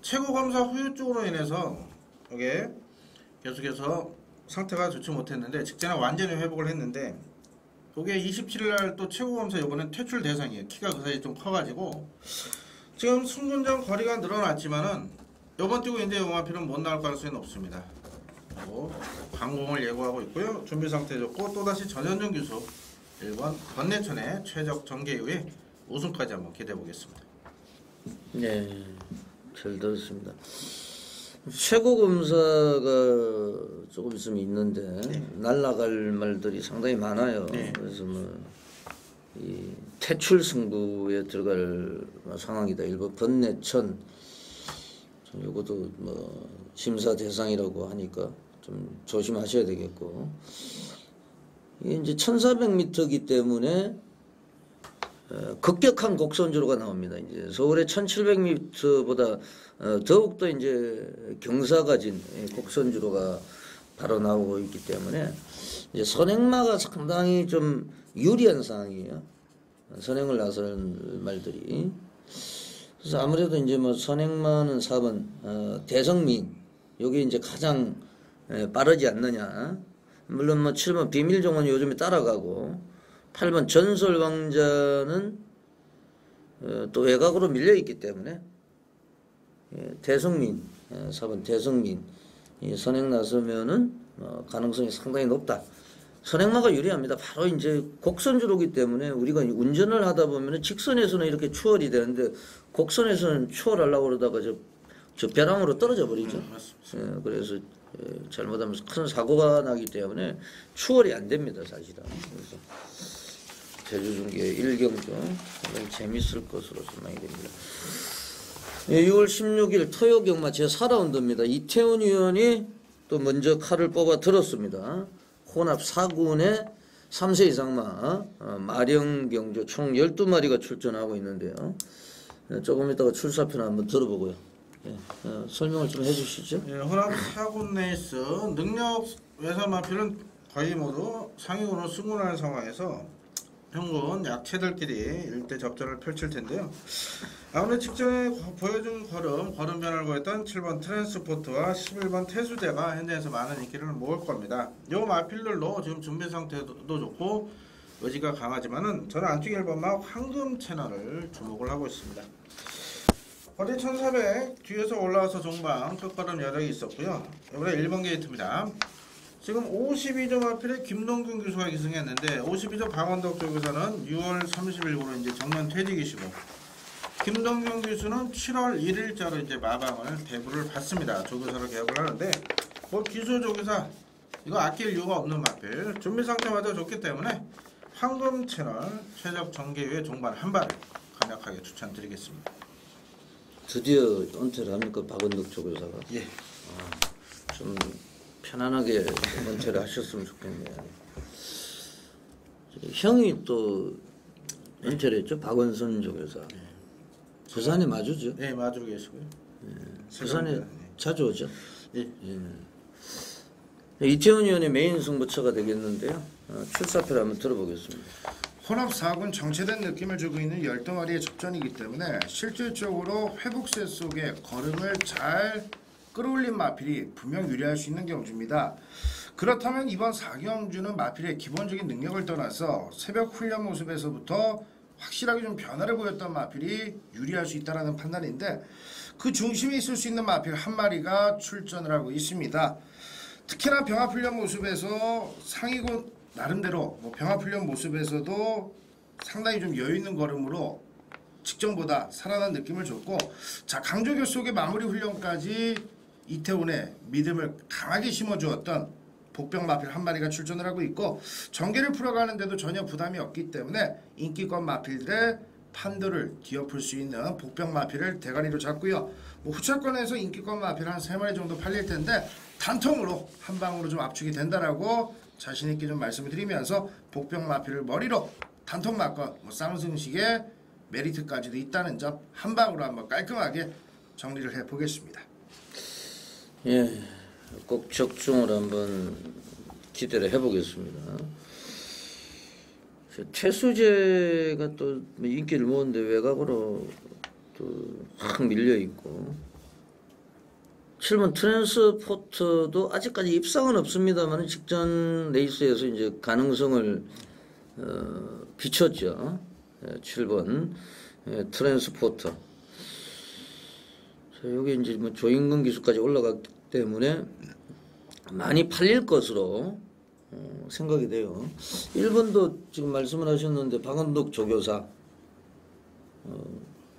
최고 검사 후유증으로 인해서 이게 계속해서 상태가 좋지 못했는데 직전에 완전히 회복을 했는데 그게 27일날 또 최고검사 이번엔 퇴출 대상이에요. 키가 그 사이에 좀 커가지고 지금 승군전 거리가 늘어났지만은 이번 뛰고 이제 용마필은 못 나올 가능성이 높습니다. 그리고 강공을 예고하고 있고요. 준비 상태 좋고 또다시 전현준 교수 1번 번내천의 최적 전개 이후에 우승까지 한번 기대해 보겠습니다. 네, 잘 들었습니다. 최고 검사가 조금 있으면 있는데 네. 날라갈 말들이 상당히 많아요. 네. 그래서 이 퇴출 승부에 들어갈 상황이다. 일본 번내천 이것도 심사 대상이라고 하니까 좀 조심하셔야 되겠고 이게 이제 1400m이기 때문에 급격한 곡선주로가 나옵니다. 이제 서울의 1700m보다 더욱더 이제 경사가 진 곡선주로가 바로 나오고 있기 때문에 이제 선행마가 상당히 좀 유리한 상황이에요. 선행을 나서는 말들이. 그래서 아무래도 이제 선행마는 4번 대성민 여기 이제 가장 빠르지 않느냐. 물론 7번 비밀정원이 요즘에 따라가고 8번 전설왕자는 또 외곽으로 밀려있기 때문에 대성민 4번 대성민 선행 나서면은 가능성이 상당히 높다. 선행마가 유리합니다. 바로 이제 곡선주로기 때문에 우리가 운전을 하다 보면은 직선에서는 이렇게 추월이 되는데 곡선에서는 추월하려고 그러다가 저 벼랑으로 떨어져 버리죠. 그래서 잘못하면 큰 사고가 나기 때문에 추월이 안 됩니다, 사실은. 그래서 제주 중계 1경주 상당히 재밌을 것으로 전망이 됩니다. 6월 16일 토요 경마 제4라운드입니다. 이태훈 의원이 또 먼저 칼을 뽑아 들었습니다. 혼합 4군의 3세 이상마 마령 경주 총 12마리가 출전하고 있는데요. 조금 이따가 출사표를 한번 들어보고요. 설명을 좀 해주시죠. 예, 혼합 4군 레이스 능력 외선 마필은 거의 모두 상위군으로 승군하는 상황에서 현군 약체들끼리 일대 접전을 펼칠 텐데요. 아무래도 직전에 보여준 걸음 변화를 보였던 7번 트랜스포트와 11번 태수제가 현장에서 많은 인기를 모을 겁니다. 이 마필들도 지금 준비 상태도 좋고 의지가 강하지만은 저는 안쪽 1번마 황금 채널을 주목을 하고 있습니다. 거리 1400 뒤에서 올라와서 종방 끝걸음 여력이 있었고요. 이번에 1번 게이트입니다. 지금 52점 마필에 김동균 교수가 기승했는데 52점 박원덕 조교사는 6월 30일으로 이제 정면 퇴직이시고 김동균 교수는 7월 1일자로 이제 마방을 대부를 받습니다. 조교사를 개업을 하는데 기수 조교사 이거 아낄 이유가 없는 마필 준비 상태마저 좋기 때문에 황금 채널 최적 전개 후에 종반 한 발을 강력하게 추천드리겠습니다. 드디어 은퇴를 합니까, 박원덕 조교사가? 예. 좀 편안하게 은퇴를 하셨으면 좋겠네요. 형이 또 은퇴를 했죠, 박원선 조교사. 부산에 마주죠? 네, 마주 계시고요. 부산에 자주 오죠? 예. 이태훈 의원의 메인 승부처가 되겠는데요. 출사표를 한번 들어보겠습니다. 혼합 4군 정체된 느낌을 주고 있는 12마리의 접전이기 때문에 실질적으로 회복세 속에 걸음을 잘 끌어올린 마필이 분명 유리할 수 있는 경주입니다. 그렇다면 이번 4경주는 마필의 기본적인 능력을 떠나서 새벽 훈련 모습에서부터 확실하게 좀 변화를 보였던 마필이 유리할 수 있다는 판단인데 그 중심에 있을 수 있는 마필 한 마리가 출전을 하고 있습니다. 특히나 병합훈련 모습에서 상위군 나름대로 병합훈련 모습에서도 상당히 좀 여유있는 걸음으로 직전보다 살아난 느낌을 줬고 자 강조교 속의 마무리 훈련까지 이태훈의 믿음을 강하게 심어주었던 복병 마필 한 마리가 출전을 하고 있고 전개를 풀어가는데도 전혀 부담이 없기 때문에 인기권 마필들의 판도를 뒤엎을 수 있는 복병 마필을 대가리로 잡고요. 후차권에서 인기권 마필 한 3마리 정도 팔릴 텐데 단통으로 한 방으로 좀 압축이 된다라고 자신 있게 좀 말씀을 드리면서 복병 마필을 머리로 단통 맞건 쌍승식의 메리트까지도 있다는 점 한 방으로 한번 깔끔하게 정리를 해 보겠습니다. 예, 꼭 적중을 한번 기대를 해보겠습니다. 최수재가 또 인기를 모으는데 외곽으로 또 확 밀려 있고 7번 트랜스포터도 아직까지 입상은 없습니다만 직전 레이스에서 이제 가능성을 비췄죠. 7번 트랜스포터. 자, 여기 이제 뭐 조인근 기수까지 올라갔기 때문에 많이 팔릴 것으로 생각이 돼요. 1번도 지금 말씀을 하셨는데 박원덕 조교사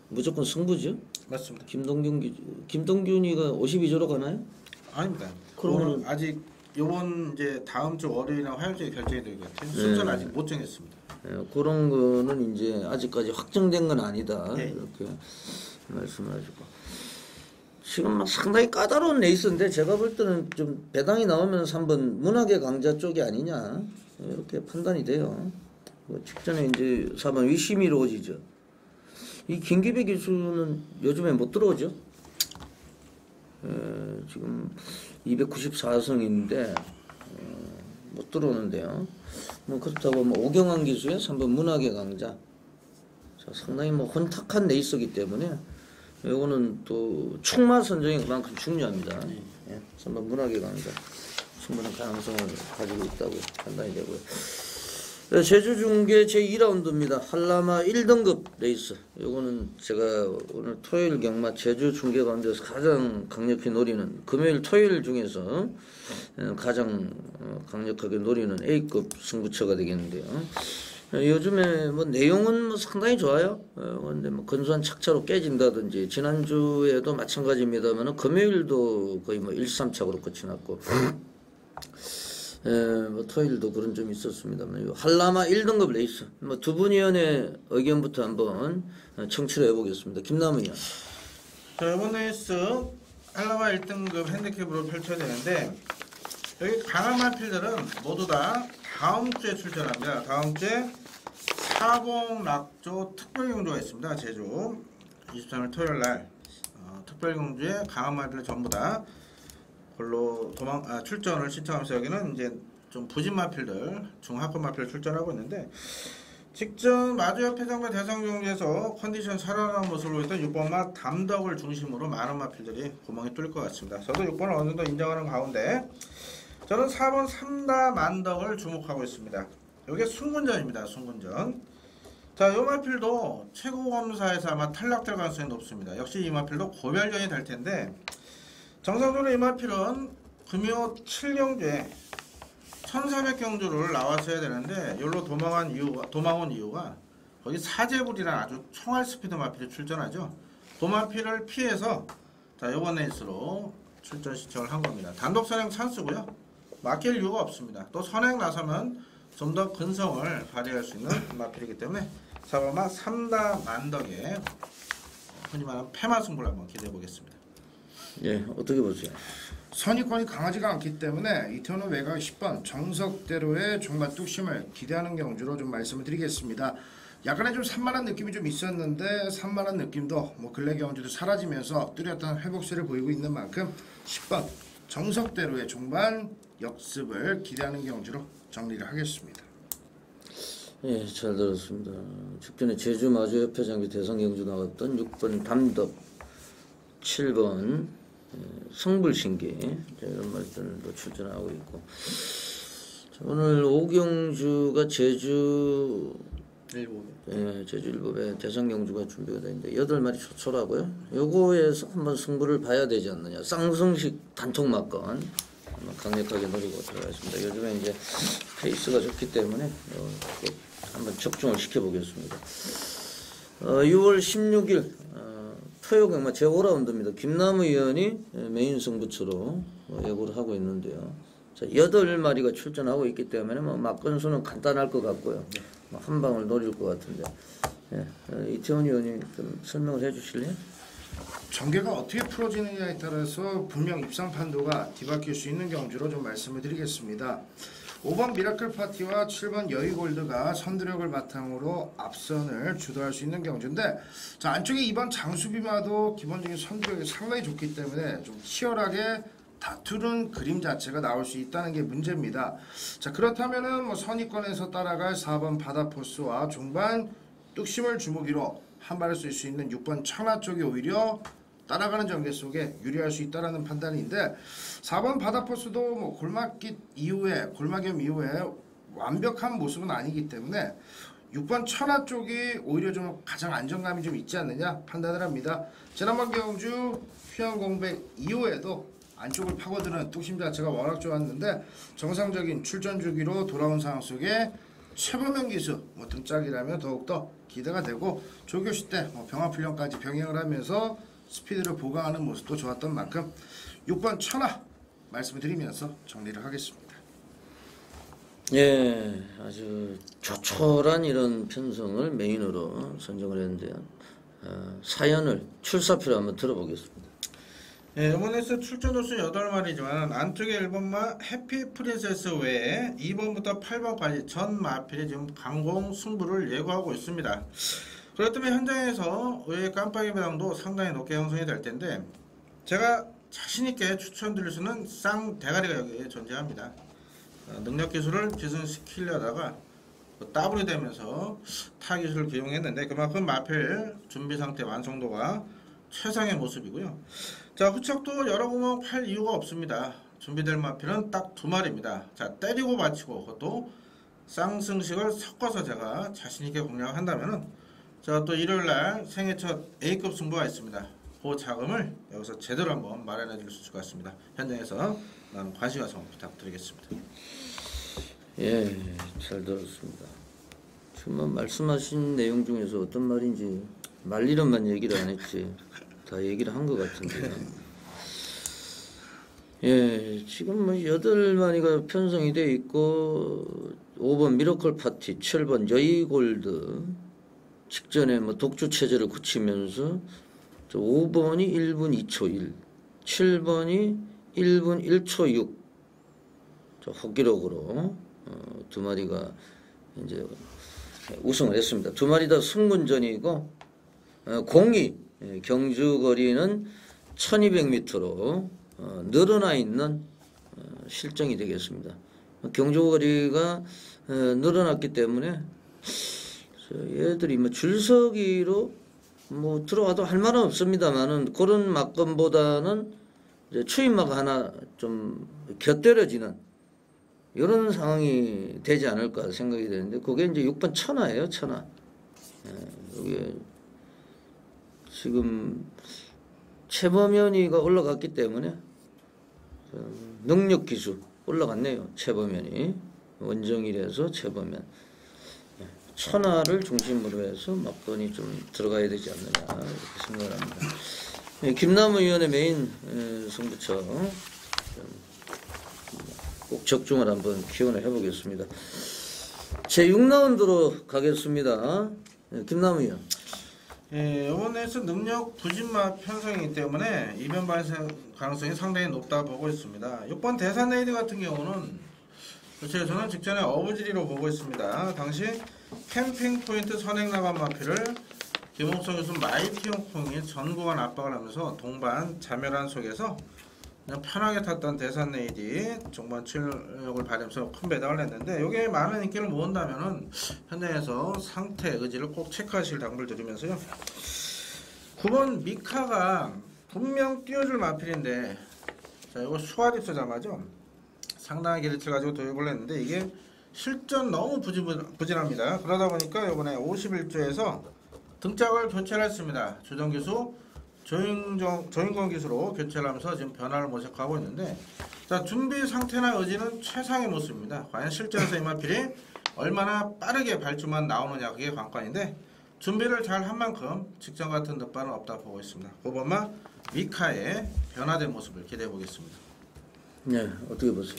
무조건 승부죠? 맞습니다. 김동균이가 52조로 가나요? 아닙니다. 그러면 오늘 아직 요번 이제 다음 주 월요일이나 화요일에 결정이 될 것 같아요. 순서는 아직 못 정했습니다. 그런 거는 이제 아직까지 확정된 건 아니다. 네. 이렇게 말씀을 하시고 지금 막 상당히 까다로운 레이스인데 제가 볼 때는 좀 배당이 나오면 3번 문학의 강자 쪽이 아니냐 이렇게 판단이 돼요. 직전에 이제 4번 위시미로 오지죠. 이 김기배 기수는 요즘에 못 들어오죠. 지금 294승인데 못 들어오는데요. 뭐 그렇다고 뭐 오경환 기수의 3번 문학의 강자. 자, 상당히 뭐 혼탁한 레이스이기 때문에 요거는 또 충마 선정이 그만큼 중요합니다. 예, 3번 문학의 강자 충분한 가능성을 가지고 있다고 판단이 되고요. 제주중계 제2라운드입니다. 한라마 1등급 레이스. 요거는 제가 오늘 토요일 경마 제주중계 가운데서 가장 강력히 노리는 금요일 토요일 중에서 가장 강력하게 노리는 A급 승부처가 되겠는데요. 요즘에 뭐 내용은 뭐 상당히 좋아요. 근데 뭐 근소한 착차로 깨진다든지 지난주에도 마찬가지입니다만 금요일도 거의 뭐 1-3착으로 끝이 났고 뭐 토요일도 그런 점이 있었습니다만 한라마 1등급 레이스 뭐 두 분 의원의 의견부터 한번 청취를 해보겠습니다. 김남우 의원. 자, 이번 레이스 한라마 1등급 핸디캡으로 펼쳐야 되는데 여기 강한 마필들은 모두 다 다음 주에 출전합니다. 다음 주에 사봉락조 특별경주가 있습니다. 제주 23일 토요일 날 특별경주에 강한 마필들 전부 다 걸로 출전을 신청하면서 여기는 이제 좀 부진 마필들 중하권 마필 출전하고 있는데 직전 마주협회장과 대성경주에서 컨디션 살아나는 모습을 보였던 6번마 담덕을 중심으로 많은 마필들이 구멍이 뚫릴 것 같습니다. 저도 6번을 어느 정도 인정하는 가운데 저는 4번 삼다 만덕을 주목하고 있습니다. 이게 순군전입니다. 순군전. 자, 이 마필도 최고 검사에서 아마 탈락될 가능성이 높습니다. 역시 이 마필도 고별전이 될 텐데 정상적으로 이 마필은 금요 7경주에 1400경주를 나왔어야 되는데 여기로 도망온 이유가 거기 사제불이라는 아주 총알 스피드 마필이 출전하죠. 도마필을 피해서 자, 이번 레이스로 출전 신청을 한 겁니다. 단독 선행 찬스고요. 맡길 이유가 없습니다. 또 선행 나서면 좀 더 근성을 발휘할 수 있는 마필이기 때문에 4번마 삼다 만덕의 흔히 말하는 패마 승부를 한번 기대해 보겠습니다. 예, 어떻게 보세요? 선입권이 강하지가 않기 때문에 이태원은 외곽 10번 정석대로의 종마 뚝심을 기대하는 경주로 좀 말씀을 드리겠습니다. 약간의 좀 산만한 느낌이 좀 있었는데 산만한 느낌도 뭐 근래 경주도 사라지면서 뚜렷한 회복세를 보이고 있는 만큼 10번 정석대로의 종반 역습을 기대하는 경주로 정리를 하겠습니다. 예, 잘 들었습니다. 직전에 제주 마주협회장비 대상 경주 나갔던 6번 담덕, 7번 성불신기 이런 말들도 출전하고 있고, 자, 오늘 오경주가 제주 일곱에 대상 경주가 준비가 되는데 8마리 초초라고요. 요거에서 한번 승부를 봐야 되지 않느냐. 쌍승식 단통 막건 한번 강력하게 노리고 들어가겠습니다. 요즘에 이제 페이스가 좋기 때문에 꼭 한번 적중을 시켜보겠습니다. 6월 16일 토요경마 제5라운드입니다. 김남우 의원이 메인 승부처로 예고를 하고 있는데요. 자, 8마리가 출전하고 있기 때문에 뭐 막건수는 간단할 것 같고요. 한 방을 노릴 것 같은데, 예, 이태원 의원이 좀 설명을 해주실래요? 전개가 어떻게 풀어지느냐에 따라서 분명 입상 판도가 뒤바뀔 수 있는 경주로 좀 말씀을 드리겠습니다. 5번 미라클 파티와 7번 여의골드가 선두력을 바탕으로 앞선을 주도할 수 있는 경주인데, 자, 안쪽에 2번 장수비마도 기본적인 선두력이 상당히 좋기 때문에 좀 치열하게 다투는 그림 자체가 나올 수 있다는 게 문제입니다. 자, 그렇다면은 뭐 선의권에서 따라갈 4번 바다포스와 중반 뚝심을 주무기로 한 발을 쓸 수 있는 6번 천하 쪽이 오히려 따라가는 전개 속에 유리할 수 있다라는 판단인데, 4번 바다포스도 뭐 골막깃 이후에 골막염 이후에 완벽한 모습은 아니기 때문에 6번 천하 쪽이 오히려 좀 가장 안정감이 좀 있지 않느냐 판단을 합니다. 지난번 경주 휴양공백 이후에도 안쪽을 파고드는 뚝심 자체가 워낙 좋았는데, 정상적인 출전 주기로 돌아온 상황 속에 최범현 기수 뭐 등짝이라면 더욱더 기대가 되고, 조교시 때 뭐 병합훈련까지 병행을 하면서 스피드를 보강하는 모습도 좋았던 만큼 6번 천하 말씀을 드리면서 정리를 하겠습니다. 예, 아주 조촐한 이런 편성을 메인으로 선정을 했는데요. 사연을 출사표를 한번 들어보겠습니다. 예, 이번에서 출전 호수 8마리지만 안쪽에 1번마 해피 프린세스 외에 2번부터 8번까지 전 마필이 지금 강공 승부를 예고하고 있습니다. 그렇다면 현장에서 의외의 깜빡이 배당도 상당히 높게 형성이 될 텐데, 제가 자신있게 추천드릴 수는 쌍대가리가 여기에 존재합니다. 능력 기술을 기승시키려다가 더블이 되면서 타 기술을 기용했는데, 그만큼 마필 준비 상태 완성도가 최상의 모습이고요. 자, 후척도 여러 구멍 팔 이유가 없습니다. 준비될 마필은 딱 2마리입니다. 자, 때리고 받치고 그것도 쌍승식을 섞어서 제가 자신있게 공략한다면은, 자, 또 일요일날 생애 첫 A급 승부가 있습니다. 그 자금을 여기서 제대로 한번 마련해 줄 수 있을 것 같습니다. 현장에서 많은 관심 가성 부탁드리겠습니다. 예, 잘 들었습니다. 지금 말씀하신 내용 중에서 어떤 말인지 말 이름만 얘기를 안 했지 다 얘기를 한 것 같은데요. 예, 지금 뭐 8마리가 편성이 되어 있고, 5번 미러클 파티, 7번 여의골드 직전에 뭐 독주 체제를 굳히면서 5번이 1분 2초 1, 7번이 1분 1초 6 호기록으로 2마리가 이제 우승을 했습니다. 2마리 다 승군전이고, 공이 경주 거리는 1200m로 늘어나 있는 실정이 되겠습니다. 경주 거리가 늘어났기 때문에 얘들이 뭐 줄서기로 뭐 들어와도 할 말은 없습니다만은, 그런 막건보다는 이제 추임막 하나 좀 곁들여지는 이런 상황이 되지 않을까 생각이 되는데, 그게 이제 6번 천하예요, 천하. 여기 지금 최범현이가 올라갔기 때문에 능력 기수 올라갔네요. 최범현이 원정일에서 최범현, 천하를 중심으로 해서 막건이 좀 들어가야 되지 않느냐 이렇게 생각을 합니다. 김남우 의원의 메인 승부처 꼭 적중을 한번 기원을 해보겠습니다. 제 6라운드로 가겠습니다. 김남우 의원. 예, 이번에서 능력 부진마 편성이기 때문에 이변 발생 가능성이 상당히 높다 보고 있습니다. 6번 대산레이드 같은 경우는 저는 직전에 어부지리로 보고 있습니다. 당시 캠핑 포인트 선행 나간 마피를 김홍성 교수 마이티 홍콩이 전구간 압박을 하면서 동반 자멸한 속에서 그냥 편하게 탔던 대산 레이디 종반 출력을 발휘하면서 큰 배당을 했는데 이게 많은 인기를 모은다면은 현장에서 상태 의지를 꼭 체크하실 당부를 드리면서요. 9번 미카가 분명 띄워줄 마필인데 자 이거 수아립스 자마죠. 상당한 기대치를 가지고 도입을 했는데 이게 실전 너무 부진합니다. 그러다 보니까 이번에 51조에서 등짝을 교체를 했습니다. 조정기수 조인권 기수로 교체를 하면서 지금 변화를 모색하고 있는데 자 준비 상태나 의지는 최상의 모습입니다. 과연 실전에서 이 마필이 얼마나 빠르게 발주만 나오느냐 그게 관건인데 준비를 잘 한 만큼 직전 같은 득발은 없다 보고 있습니다. 5번마 미카의 변화된 모습을 기대해 보겠습니다. 네, 어떻게 보세요?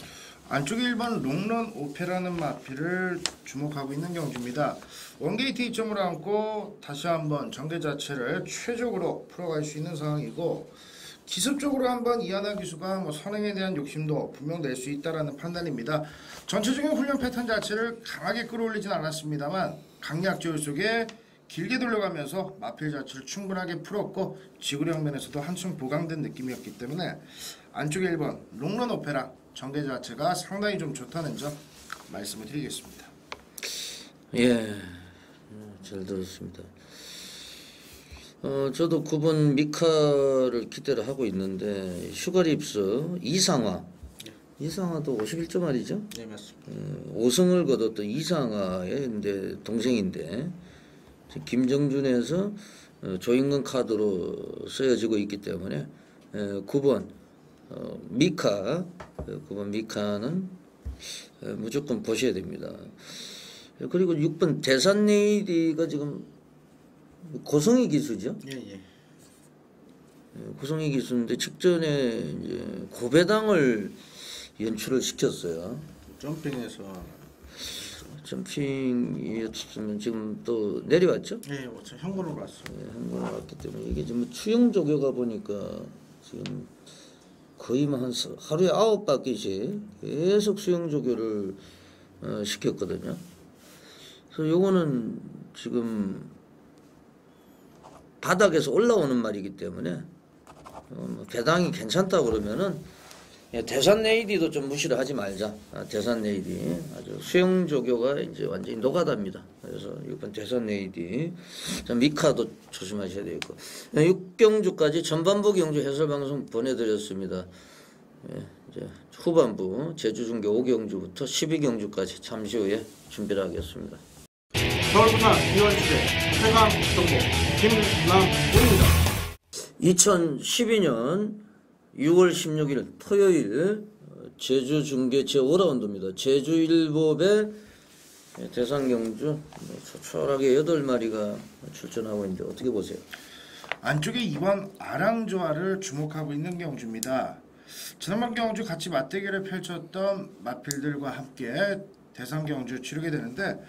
안쪽에 1번 롱런 오페라는 마필을 주목하고 있는 경주입니다. 원게이트 2점을 안고 다시 한번 전개 자체를 최적으로 풀어갈 수 있는 상황이고 기습적으로 한번 이하나 기수가 선행에 대한 욕심도 분명 낼 수 있다라는 판단입니다. 전체적인 훈련 패턴 자체를 강하게 끌어올리진 않았습니다만 강약 제어 속에 길게 돌려가면서 마필 자체를 충분하게 풀었고 지구력 면에서도 한층 보강된 느낌이었기 때문에 안쪽에 1번 롱런 오페라 전개 자체가 상당히 좀 좋다는 점 말씀을 드리겠습니다. 예, 잘 들었습니다. 저도 9번 미카를 기대를 하고 있는데 슈가립스 이상화도 51점 말이죠. 네 맞습니다. 5승을 거뒀던 이상화의 동생인데 김정준에서 조인근 카드로 쓰여지고 있기 때문에 9번 미카 9번 미카는 무조건 보셔야 됩니다. 그리고 6번 대산네이디가 지금 고성희 기수죠. 예예. 고성희 기수인데 직전에 이제 고배당을 연출을 시켰어요. 점핑에서 점핑이었으면 지금 또 내려왔죠. 예, 저 현금으로 왔습니다. 네, 한번 왔기 때문에 이게 지금 추영 조교가 보니까 지금 거의 한 하루에 9바퀴씩 계속 수영 조교를 시켰거든요. 그래서 요거는 지금 바닥에서 올라오는 말이기 때문에 배당이 괜찮다 그러면은 대산 네이디도 좀 무시를 하지 말자. 대산 네이디 아주 수영 조교가 이제 완전히 노가다입니다. 그래서 6번 대산 네이디, 미카도 조심하셔야 되겠고 6경주까지 전반부 경주 해설 방송 보내드렸습니다. 예, 이제 후반부 제주 중계 5경주부터 12경주까지 잠시 후에 준비를 하겠습니다. 서울부산 2월 주제 최강 정보 김남훈입니다. 2012년 6월 16일 토요일 제주 중계 제5라운드입니다. 제주일보배 대산경주 초촐하게 8마리가 출전하고 있는데 어떻게 보세요? 안쪽에 2번 아랑조아를 주목하고 있는 경주입니다. 지난번 경주 같이 맞대결을 펼쳤던 마필들과 함께 대산경주 치르게 되는데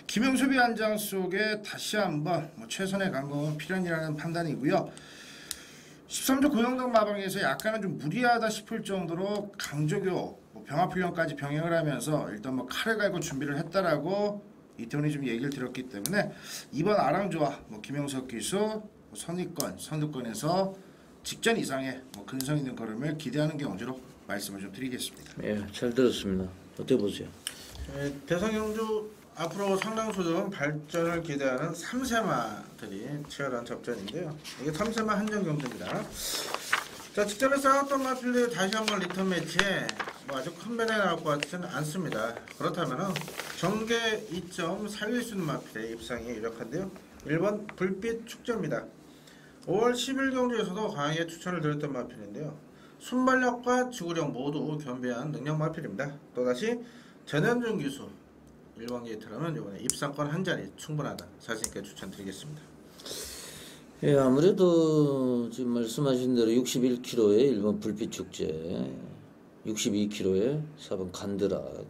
김영섭이 안장 속에 다시 한번 최선의 강공은 필연이라는 판단이고요. 13조 고영동 마방에서 약간은 좀 무리하다 싶을 정도로 강조교 병합훈련까지 병행을 하면서 일단 칼을 갈고 준비를 했다라고 이태원이 좀 얘기를 들었기 때문에 이번 아랑조와 김영석 기수 선두권에서 직전 이상의 근성 있는 걸음을 기대하는 경주로 말씀을 좀 드리겠습니다. 예, 잘 들었습니다. 어떻게 보세요? 대산경주 앞으로 상당수 발전을 기대하는 3세마들이 치열한 접전인데요. 이게 3세마 한정 경주입니다. 자, 직전에 싸웠던 마필들이 다시 한번 리턴 매치에 아주 큰 변화가 나올 것 같지는 않습니다. 그렇다면 정계 2점 살릴 수 있는 마필의 입상이 유력한데요. 1번 불빛 축제입니다. 5월 10일 경주에서도 강하게 추천을 드렸던 마필인데요. 순발력과 지구력 모두 겸비한 능력 마필입니다. 또다시 전현준 기수 1번 게이트라면 이번에 입상권 한 자리 충분하다. 자신있게 추천드리겠습니다. 예, 아무래도 지금 말씀하신 대로 61kg의 1번 불빛 축제, 62kg의 4번 간드락.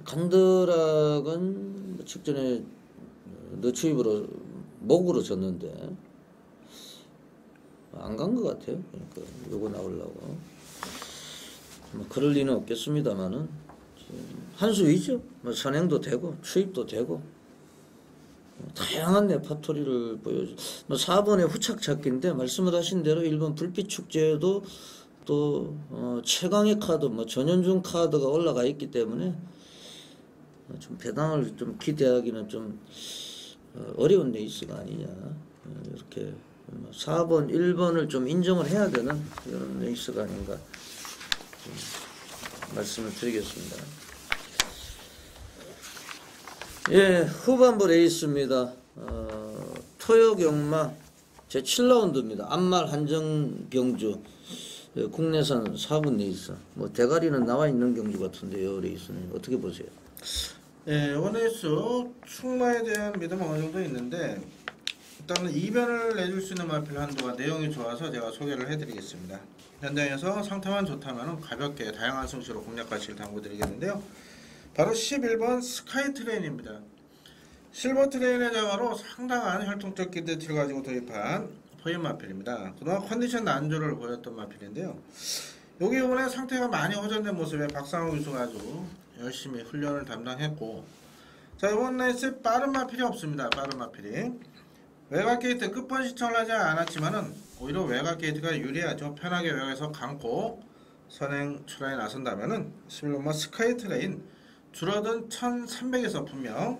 간드락은 직전에 너추입으로 목으로 졌는데 안 간 것 같아요. 그러니까 요거 나오려고 그럴 리는 없겠습니다만은 한 수위죠. 선행도 되고 추입도 되고 다양한 레파토리를 보여줘. 뭐 4번의 후착 찾기인데 말씀하신 대로 1번 불빛 축제도 또 최강의 카드, 뭐 전현중 카드가 올라가 있기 때문에 좀 배당을 좀 기대하기는 좀 어려운 레이스가 아니냐. 이렇게 4번, 1번을 좀 인정을 해야 되는 이런 레이스가 아닌가 좀 말씀을 드리겠습니다. 예, 후반부 레이스입니다. 토요경마 제 7라운드입니다. 암말 한정 경주 국내산 4분 레이스. 뭐 대가리는 나와 있는 경주 같은데요, 레이스는 어떻게 보세요? 예, 이번 레이스 충마에 대한 믿음은 어느 정도 있는데 일단은 이변을 내줄 수 있는 마필 한도가 내용이 좋아서 제가 소개를 해드리겠습니다. 현장에서 상태만 좋다면 가볍게 다양한 승수로 공략 가치를 당부드리겠는데요. 바로 11번 스카이 트레인입니다. 실버 트레인의 장화로 상당한 혈통적 기대치를 가지고 도입한 포인 마필입니다. 그동안 컨디션 난조를 보였던 마필인데요. 여기 이번에 상태가 많이 호전된 모습에 박상호 교수가 아주 열심히 훈련을 담당했고, 자, 이번 레이스에 빠른 마필이 없습니다. 빠른 마필이 외곽 게이트 끝번 시청을 하지 않았지만은 오히려 외곽 게이트가 유리하죠. 편하게 외곽에서 감고 선행 출하에 나선다면은 11번 스카이 트레인 줄어든 1300에서 분명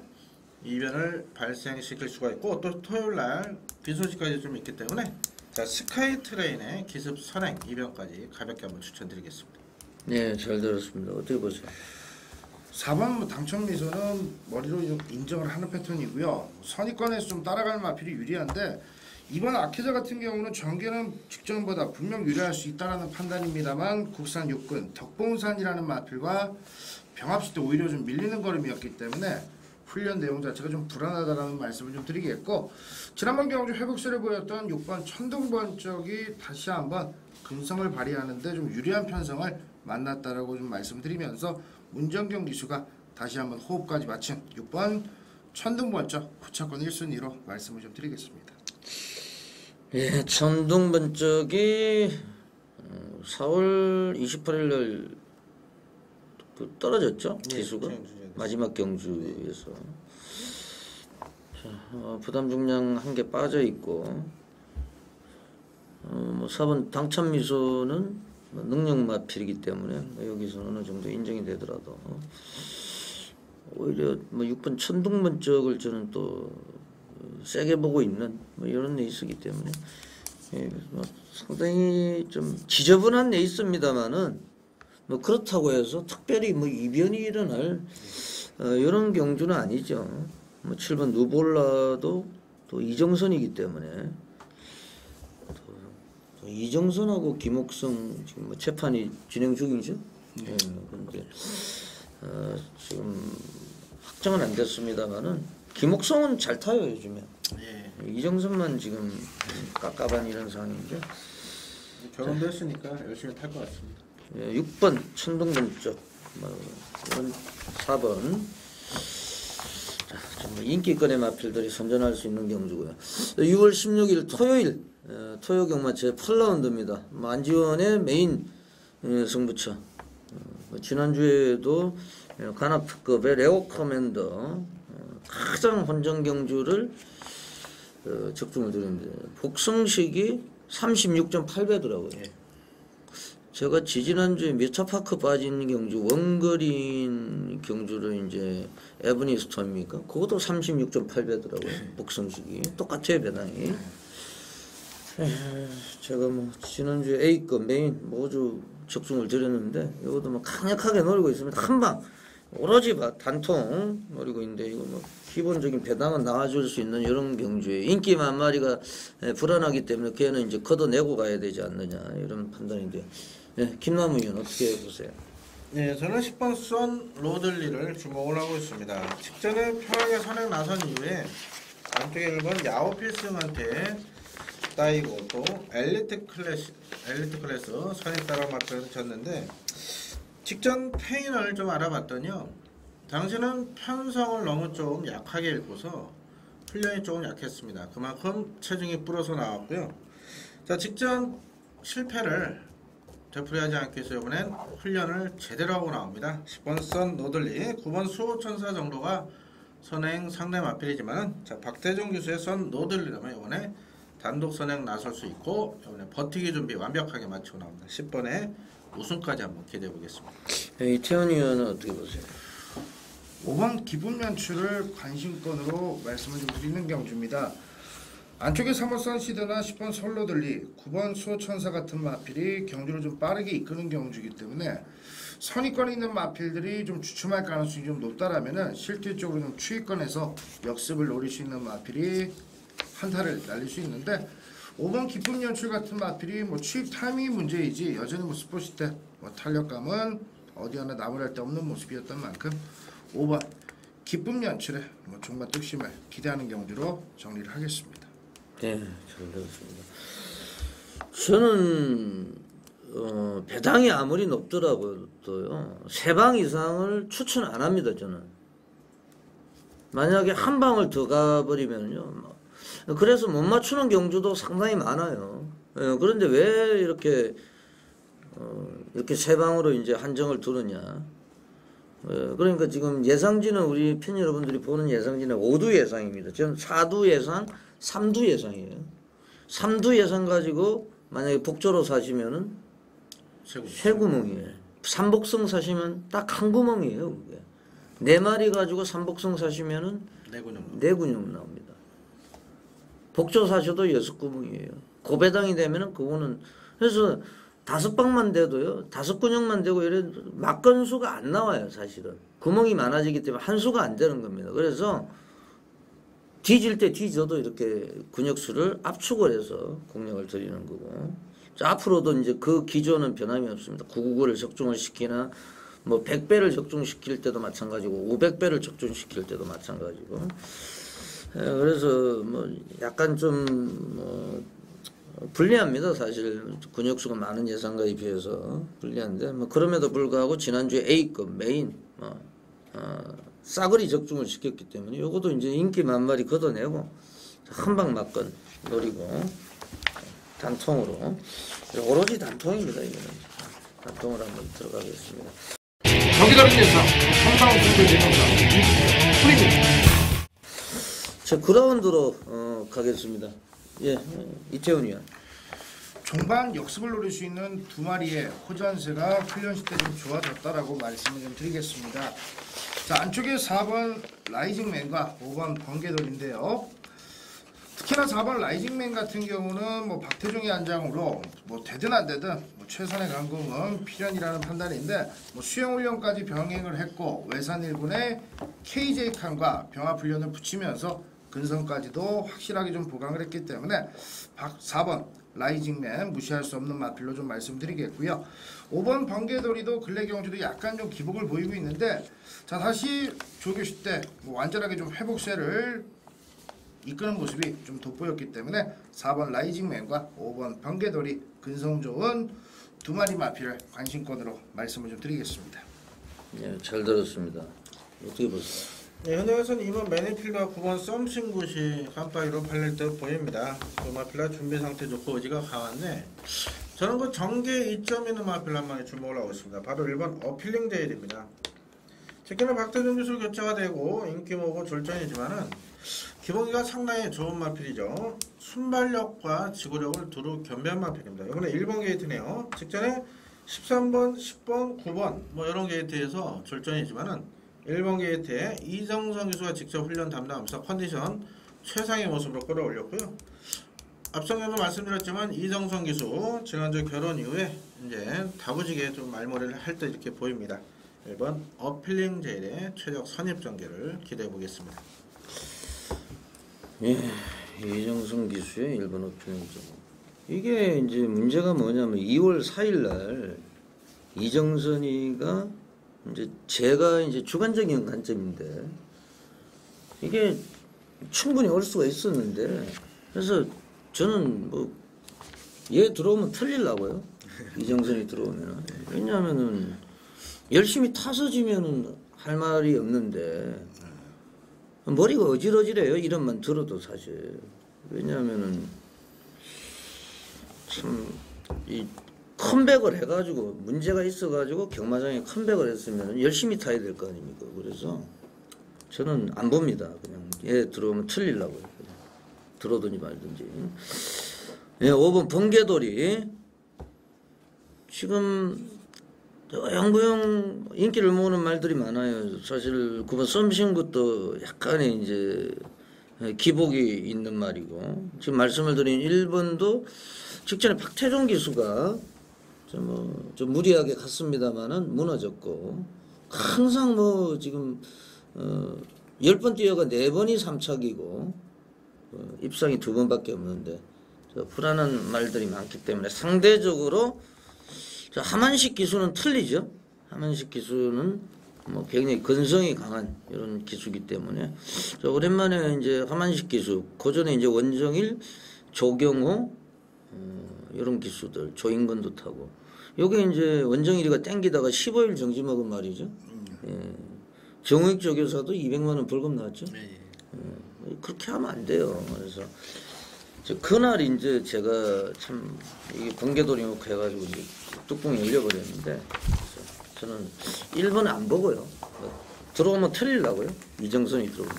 이변을 발생시킬 수가 있고, 또 토요일날 비 소식까지 좀 있기 때문에 자, 스카이 트레인의 기습 선행 이변까지 가볍게 한번 추천드리겠습니다. 네, 잘 들었습니다. 어떻게 보세요? 4번 당첨 미소는 머리로 좀 인정을 하는 패턴이고요. 선입관에서 좀 따라갈 마필이 유리한데 이번 아케자 같은 경우는 전개는 직전보다 분명 유리할 수 있다는 판단입니다만 국산 육군 덕봉산이라는 마필과 병합시 때 오히려 좀 밀리는 걸음이었기 때문에 훈련 내용 자체가 좀 불안하다라는 말씀을 좀 드리겠고, 지난번 경주 회복세를 보였던 6번 천둥번 쪽이 다시 한번 근성을 발휘하는데 좀 유리한 편성을 만났다라고 좀 말씀드리면서 문정경 기수가 다시 한번 호흡까지 마친 6번 천둥번쩍 후차권 1순위로 말씀을 좀 드리겠습니다. 예, 천둥번쩍이 4월 28일 날 떨어졌죠? 기수가 마지막 경주에서. 자, 부담 중량 한 개 빠져 있고, 뭐 4번 당첨 미소는 능력 마필이기 때문에 여기서 어느 정도 인정이 되더라도 오히려 뭐 6번 천둥번쩍을 저는 또 세게 보고 있는 뭐 이런 레이스이기 때문에 예, 뭐 상당히 좀 지저분한 레이스입니다만은 뭐 그렇다고 해서 특별히 뭐 이변이 일어날 이런 경주는 아니죠. 뭐 7번 누볼라도 또 이정선이기 때문에 또 이정선하고 김옥성 지금 뭐 재판이 진행 중이죠. 예, 그런데 지금 확정은 안 됐습니다만은 김옥성은 잘 타요 요즘에. 예. 이정선만 지금 깝깝한 이런 상황이죠. 결혼됐으니까 열심히 탈 것 같습니다. 예, 6번 천둥번쩍, 이건 4번. 자, 정말 인기권의 마필들이 선전할 수 있는 경주고요. 6월 16일 토요일 토요경마 제 8라운드입니다. 안지원의 메인 승부처. 지난주에도 관악특급의 레오 커맨더 가장 혼전 경주를 적중을 드렸는데 복승식이 36.8배더라고요. 예. 제가 지지난주에 메차파크 빠진 경주 원거린 경주를 이제 에브니스톤입니까? 그것도 36.8배더라고요. 복성식이 똑같아요 배당이. 제가 뭐 지난주에 A급 메인 모두 적중을 드렸는데 이것도 뭐 강력하게 노리고 있습니다. 한방 오로지 단통 노리고 있는데 이거 뭐 기본적인 배당은 나와줄 수 있는 이런 경주에 인기 만마리가 불안하기 때문에 걔는 이제 걷어내고 가야 되지 않느냐 이런 판단인데. 네, 김남우 의원 어떻게 보세요? 네, 저는 10번 선 로들리를 주목을 하고 있습니다. 직전에 편하게 선행 나선 이후에 안쪽에 1번 야오 필승한테 따이고 또 엘리트 클래스 선행 따라 맞춰서 졌는데 직전 페인을 좀 알아봤더니요. 당시는 편성을 너무 좀 약하게 읽고서 훈련이 조금 약했습니다. 그만큼 체중이 불어서 나왔고요. 자, 직전 실패를 되풀이하지 않기 위해서 이번엔 훈련을 제대로 하고 나옵니다. 10번 선 노들리, 9번 수호천사 정도가 선행 상대 마필이지만 자 박태종 기수의 선 노들리라면 이번에 단독 선행 나설 수 있고 이번에 버티기 준비 완벽하게 마치고 나옵니다. 10번에 우승까지 한번 기대해 보겠습니다. 이태원 의원은 어떻게 보세요? 5번 기분 연출을 관심권으로 말씀을 좀 드리는 경주입니다. 안쪽에 3번 선시드나 10번 솔로들리, 9번 수호천사 같은 마필이 경주를 좀 빠르게 이끄는 경주이기 때문에 선위권에 있는 마필들이 좀 주춤할 가능성이 좀 높다라면은 실질적으로 좀 추위권에서 역습을 노릴 수 있는 마필이 한타를 날릴 수 있는데 5번 기쁨 연출 같은 마필이 뭐 추입 타이밍이 문제이지 여전히 뭐 스포츠 때 뭐 탄력감은 어디 하나 나무랄 데 없는 모습이었던 만큼 5번 기쁨 연출에 뭐 정말 뚝심을 기대하는 경주로 정리를 하겠습니다. 네, 잘 들었습니다. 저는 배당이 아무리 높더라도요 3방 이상을 추천 안 합니다. 저는 만약에 한 방을 더 가버리면요 그래서 못 맞추는 경주도 상당히 많아요. 그런데 왜 이렇게 3방으로 이제 한정을 두느냐. 그러니까 지금 예상지는 우리 팬 여러분들이 보는 예상지는 5두 예상입니다. 지금 4두 예상, 3두 예상이에요. 3두 예상 가지고 만약에 복조로 사시면은 세 구멍이에요. 삼복성 사시면 딱 한 구멍이에요. 그게. 4마리 가지고 삼복성 사시면은 4구녕 나옵니다. 복조 사셔도 6구멍이에요. 고배당이 되면은 그거는 그래서 5방만 돼도요 5구녕만 되고 이래 막건수가 안 나와요. 사실은 구멍이 많아지기 때문에 한 수가 안 되는 겁니다. 그래서 뒤질 때 뒤져도 이렇게 근역수를 압축을 해서 공략을 드리는 거고 자, 앞으로도 이제 그 기조는 변함이 없습니다. 999를 적중을 시키나 뭐 100배를 적중시킬 때도 마찬가지고 500배를 적중시킬 때도 마찬가지고 그래서 뭐 약간 좀 불리합니다. 사실 근역수가 많은 예상가에 비해서 불리한데 뭐 그럼에도 불구하고 지난주에 A급 메인 싸그리 적중을 시켰기 때문에 이것도 이제 인기 만마리 걷어내고 한방 맞건 노리고 단통으로 오로지 단통입니다. 이거는 단통으로 한번 들어가겠습니다. 경기다른 예상 선방승부 예상자 프리입니다. 자 9라운드로 가겠습니다. 예, 이태원 의원. 종반 역습을 노릴 수 있는 2마리의 호전세가 훈련시 때 좀 좋아졌다라고 말씀을 좀 드리겠습니다. 자 안쪽에 4번 라이징맨과 5번 번개돌인데요. 특히나 4번 라이징맨 같은 경우는 뭐 박태종의 안장으로 뭐 되든 안 되든 뭐 최선의 강공은 필연이라는 판단인데 뭐 수영훈련까지 병행을 했고 외산 1군에 KJ 칸과 병합훈련을 붙이면서 근성까지도 확실하게 좀 보강을 했기 때문에 4번 라이징맨 무시할 수 없는 마필로 좀 말씀드리겠고요. 5번 번개돌이도 근래 경주도 약간 좀 기복을 보이고 있는데 자 다시 조교시 때 뭐 완전하게 좀 회복세를 이끄는 모습이 좀 돋보였기 때문에 4번 라이징맨과 5번 번개돌이 근성 좋은 2마리 마필을 관심권으로 말씀을 좀 드리겠습니다. 예, 잘 들었습니다. 어떻게 보세요? 네, 현장에서는 2번 매니필과 9번 썸싱굿이 깜빡이로 팔릴 듯 보입니다. 그 마필라 준비 상태 좋고 의지가 강한데 저는 그 전개 2점 있는 마필라 한 마리 주목을 하고 있습니다. 바로 1번 어필링 데일입니다. 특히나 박태종 기술 교체가 되고 인기 모고 졸전이지만은 기본기가 상당히 좋은 마필이죠. 순발력과 지구력을 두루 겸비한 마필입니다. 이번에 1번 게이트네요. 직전에 13번, 10번, 9번 뭐 이런 게이트에서 졸전이지만은 1번 게이트에 이정성 기수가 직접 훈련 담당하면서 컨디션 최상의 모습으로 끌어올렸고요. 앞서에도 말씀드렸지만 이정성 기수 지난주 결혼 이후에 이제 다부지게 좀 말머리를 할 때 이렇게 보입니다. 1번 어필링 제일의 최적 선입 전개를 기대해 보겠습니다. 예, 이정성 기수의 1번 어필링. 이게 이제 문제가 뭐냐면 2월 4일 날 이정선이가 이제 제가 이제 주관적인 관점인데 이게 충분히 올 수가 있었는데 그래서 저는 뭐 얘 들어오면 틀리려고요. 이정선이 들어오면은 왜냐하면은 열심히 타서 지면은 할 말이 없는데 머리가 어질어질해요. 이름만 들어도 사실 왜냐하면은 참 이 컴백을 해가지고 문제가 있어가지고 경마장에 컴백을 했으면 열심히 타야 될 거 아닙니까? 그래서 저는 안 봅니다. 그냥 얘 들어오면 틀리려고요. 그냥 들어오든지 말든지. 예, 5번 번개돌이 지금 양부영 인기를 모으는 말들이 많아요. 사실 9번 썸씽것도 약간의 이제 기복이 있는 말이고, 지금 말씀을 드린 1번도 직전에 박태종 기수가 좀 무리하게 갔습니다만은 무너졌고, 항상 뭐 지금 10번 뛰어가 4번이 3착이고 입상이 2번밖에 없는데 불안한 말들이 많기 때문에 상대적으로 하만식 기수는 틀리죠. 하만식 기수는 뭐 굉장히 근성이 강한 이런 기수이기 때문에 오랜만에 이제 하만식 기수, 고전에 이제 원정일, 조경호 이런 기수들, 조인건도 타고, 요게 이제 원정일이가 땡기다가 15일 정지 먹은 말이죠. 예. 정우익 조교사도 200만 원 벌금 나왔죠. 예. 그렇게 하면 안 돼요. 그래서 그날 이제 제가 참 이게 번개돌이 놓고 해가지고 이제 뚜껑이 열려버렸는데, 저는 1번 안 보고요. 들어오면 틀리려고요. 이정선이 들어오면.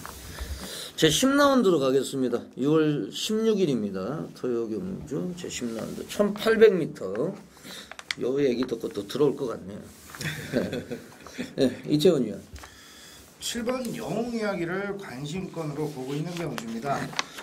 제 10라운드로 가겠습니다. 6월 16일입니다. 토요경주 제 10라운드 1800m. 요 얘기 듣고 또 들어올 것 같네요. 네, 이채원 위원. 7번 영웅 이야기를 관심권으로 보고 있는 경주입니다.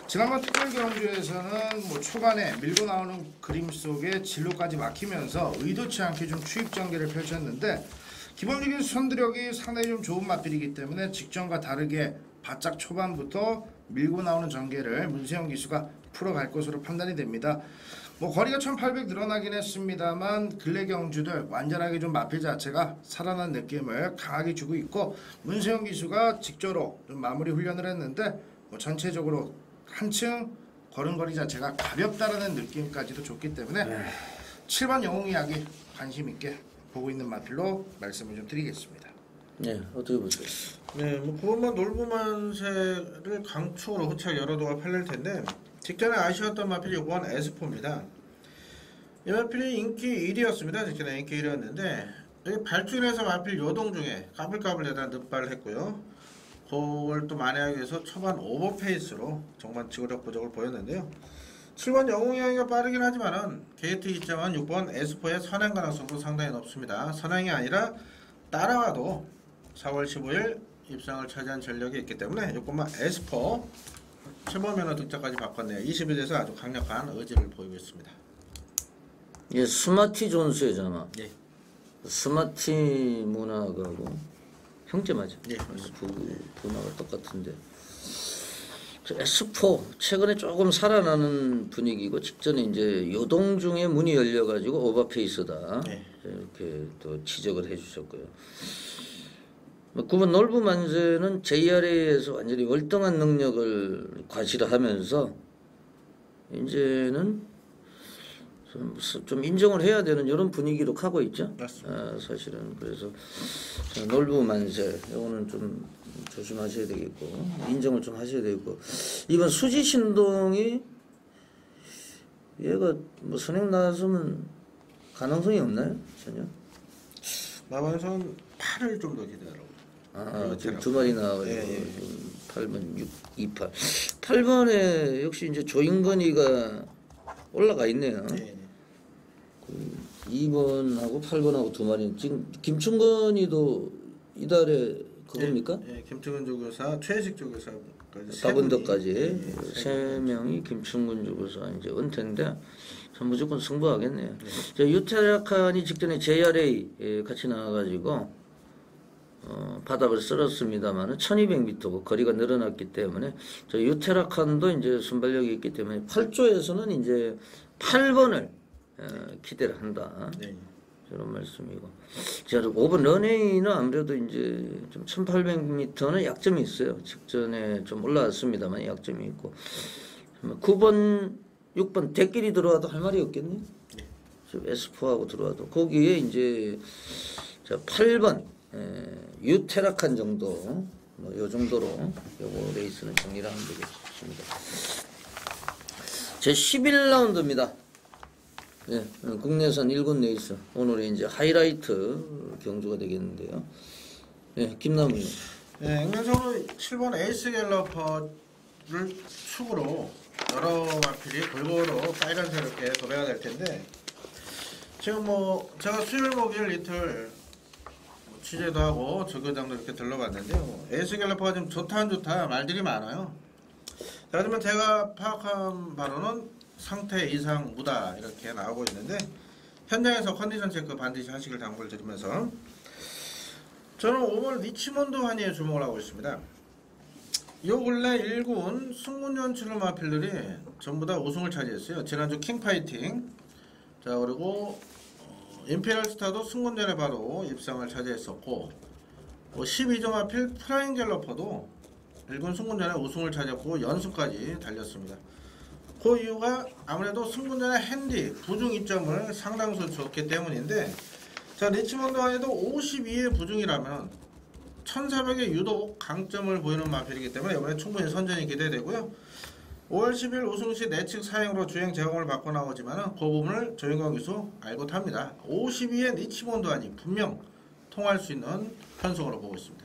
지난번 특별 경주에서는 뭐 초반에 밀고 나오는 그림 속에 진로까지 막히면서 의도치 않게 좀 추입 전개를 펼쳤는데, 기본적인 선두력이 상당히 좀 좋은 맛들이기 때문에 직전과 다르게 바짝 초반부터 밀고 나오는 전개를 문세영 기수가 풀어갈 것으로 판단이 됩니다. 뭐 거리가 1800 늘어나긴 했습니다만 근래 경주들 완전하게 좀 마필 자체가 살아난 느낌을 강하게 주고 있고, 문세영 기수가 직조로 좀 마무리 훈련을 했는데 뭐 전체적으로 한층 걸음걸이 자체가 가볍다라는 느낌까지도 줬기 때문에 7번 영웅 이야기 관심 있게 보고 있는 마필로 말씀을 좀 드리겠습니다. 네, 어떻게 보세요? 네, 뭐 9번만 놀부만세를 강축으로 후착 여러 도가 팔릴 텐데, 직전에 아쉬웠던 마필이 6번 에스포입니다. 이 마필이 인기 1위였습니다. 직전에 인기 1위였는데 여기 발준에서 마필 요동 중에 까불까불에다 늑발을 했고요. 그걸 또 만회하기 위해서 초반 오버페이스로 정말 지구력 부족을 보였는데요. 7번 영웅이야기가 빠르긴 하지만은 게이트 입장은 6번 에스포의 선행 가능성도 상당히 높습니다. 선행이 아니라 따라와도 4월 15일 입상을 차지한 전력이 있기 때문에 6번만 에스포 7번 면허 득자까지 바꿨네요. 20일에서 아주 강력한 의지를 보이고 있습니다. 예, 스마티 존스잖아. 예. 스마티 문화가고 형제 맞아. 예. 문화가 똑같은데. S4 최근에 조금 살아나는 분위기고, 직전에 이제 요동 중에 문이 열려가지고 오버페이스다. 네. 이렇게 또 지적을 해주셨고요. 9번 놀부 만세는 JRA에서 완전히 월등한 능력을 과시하면서 이제는 좀 인정을 해야 되는 이런 분위기로 가고 있죠. 맞습니다. 사실은. 그래서 놀부 만세 이거는 좀 조심하셔야 되겠고, 인정을 좀 하셔야 되겠고, 이번 수지 신동이 얘가 뭐 선행 나서면 가능성이 없나요? 전혀? 나만에서는 8을 좀 더 기대하라고. 지금 2마리 나와가지고 예. 8번 6, 28. 8번에 역시 이제 조인건이가 올라가 있네요. 예. 2번하고 8번하고 2마리. 지금 김충건이도 이달에 그겁니까? 예, 김충근 조교사, 최혜식 조교사까지 4번도까지 3명이 김충근 조교사 이제 은퇴인데 무조건 승부하겠네요. 유태락한이 직전에 JRA 같이 나와가지고 바닥을 쓸었습니다만은 1200m고 거리가 늘어났기 때문에 유태락한도 이제 순발력이 있기 때문에 8조에서는 이제 8번을 기대를 한다. 네. 이런 말씀이고, 제가 5번 런웨이는 아무래도 이제 좀 1800m는 약점이 있어요. 직전에 좀 올라왔습니다만 약점이 있고, 9번, 6번 대끼리 들어와도 할 말이 없겠네. S4하고 들어와도 거기에 이제 8번 유태락한 정도, 뭐 요 정도로 요거 레이스는 정리를 하면 되겠습니다. 제 11라운드입니다. 예, 국내산 1군 레이스 오늘의 이제 하이라이트 경주가 되겠는데요. 예, 김남훈. 예, 액면적으로 7번 에이스 갤러퍼를 축으로 여러 마필이 골고루 빨간색 이렇게 도배가 될 텐데 지금 뭐 제가 수요일 목요일 이틀 취재도 하고 조교장도 이렇게 들러봤는데요. 에이스 갤러퍼가 좀 좋다 안 좋다 말들이 많아요. 자, 그러면 제가 파악한 바로는 상태 이상 무다 이렇게 나오고 있는데 현장에서 컨디션 체크 반드시 하시길 당부를 드리면서 저는 5번 리치몬드 환희에 주목을 하고 있습니다. 요 근래 1군 승문전 출루 마필들이 전부 다 우승을 차지했어요. 지난주 킹파이팅, 자 그리고 임페리얼 스타도 승문전에 바로 입상을 차지했었고 12점 마필 프라임 갤러퍼도 1군 승문전에 우승을 차지했고 연승까지 달렸습니다. 그 이유가 아무래도 승문전의 핸디, 부중 이점을 상당수 줬기 때문인데 자 리치몬드 안에도 52의 부중이라면 1400의 유독 강점을 보이는 마필이기 때문에 이번에 충분히 선전이 기대되고요. 5월 10일 우승 시 내측 사행으로 주행 제공을 받고 나오지만 그 부분을 조영광 기수 알고 탑니다. 52의 리치몬드 안이 분명 통할 수 있는 편성으로 보고 있습니다.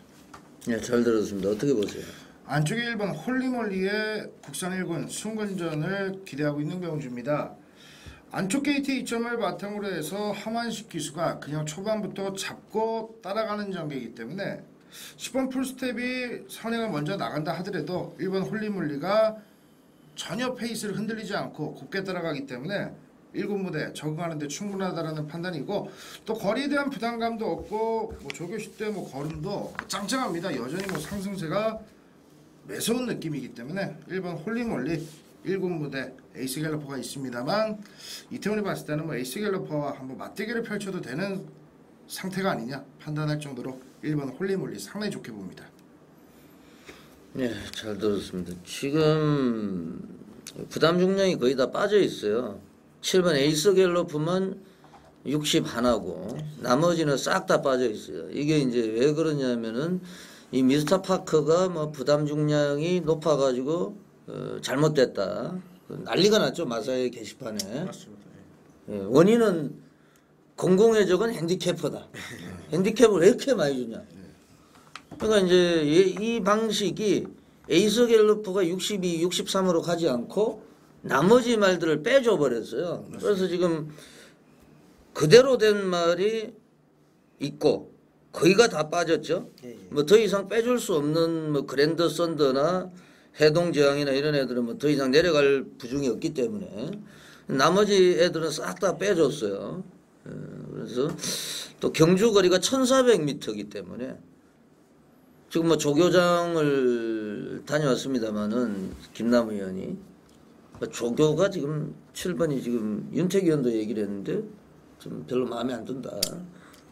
네, 잘 들었습니다. 어떻게 보세요? 안쪽에 1번 홀리몰리의 국산 1군 승근전을 기대하고 있는 경주입니다. 안쪽 게이트 2점을 바탕으로 해서 하만식 기수가 그냥 초반부터 잡고 따라가는 전개이기 때문에 10번 풀스텝이 선행을 먼저 나간다 하더라도 1번 홀리몰리가 전혀 페이스를 흔들리지 않고 곱게 따라가기 때문에 1군 무대 적응하는 데 충분하다라는 판단이고 또 거리에 대한 부담감도 없고 뭐 조교시 때 뭐 걸음도 짱짱합니다. 여전히 뭐 상승세가 매서운 느낌이기 때문에 1번 홀리몰리 1군 무대 에이스 갤러퍼가 있습니다만 이태원이 봤을 때는 뭐 에이스 갤러퍼와 한번 맞대결을 펼쳐도 되는 상태가 아니냐 판단할 정도로 1번 홀리몰리 상당히 좋게 봅니다. 네, 잘 들었습니다. 지금 부담 중량이 거의 다 빠져 있어요. 7번 에이스 갤러프만 60 하나고 나머지는 싹 다 빠져 있어요. 이게 이제 왜 그러냐면은 이 미스터 파커가 뭐 부담 중량이 높아가지고 잘못됐다. 난리가 났죠 마사의 게시판에. 맞습니다. 예, 원인은 공공의 적은 핸디캐퍼다. 핸디캡을 왜 이렇게 많이 주냐. 그러니까 이제 이 방식이 에이스 갤러프가 62, 63으로 가지 않고 나머지 말들을 빼줘 버렸어요. 그래서 지금 그대로 된 말이 있고 거의가 다 빠졌죠. 뭐 더 이상 빼줄 수 없는 뭐 그랜드 썬더나 해동제왕이나 이런 애들은 뭐 더 이상 내려갈 부중이 없기 때문에 나머지 애들은 싹 다 빼줬어요. 그래서 또 경주 거리가 1400m이기 때문에 지금 뭐 조교장을 다녀왔습니다만은 김남우 의원이 조교가 지금 7번이 지금 윤택 의원도 얘기를 했는데 좀 별로 마음에 안 든다.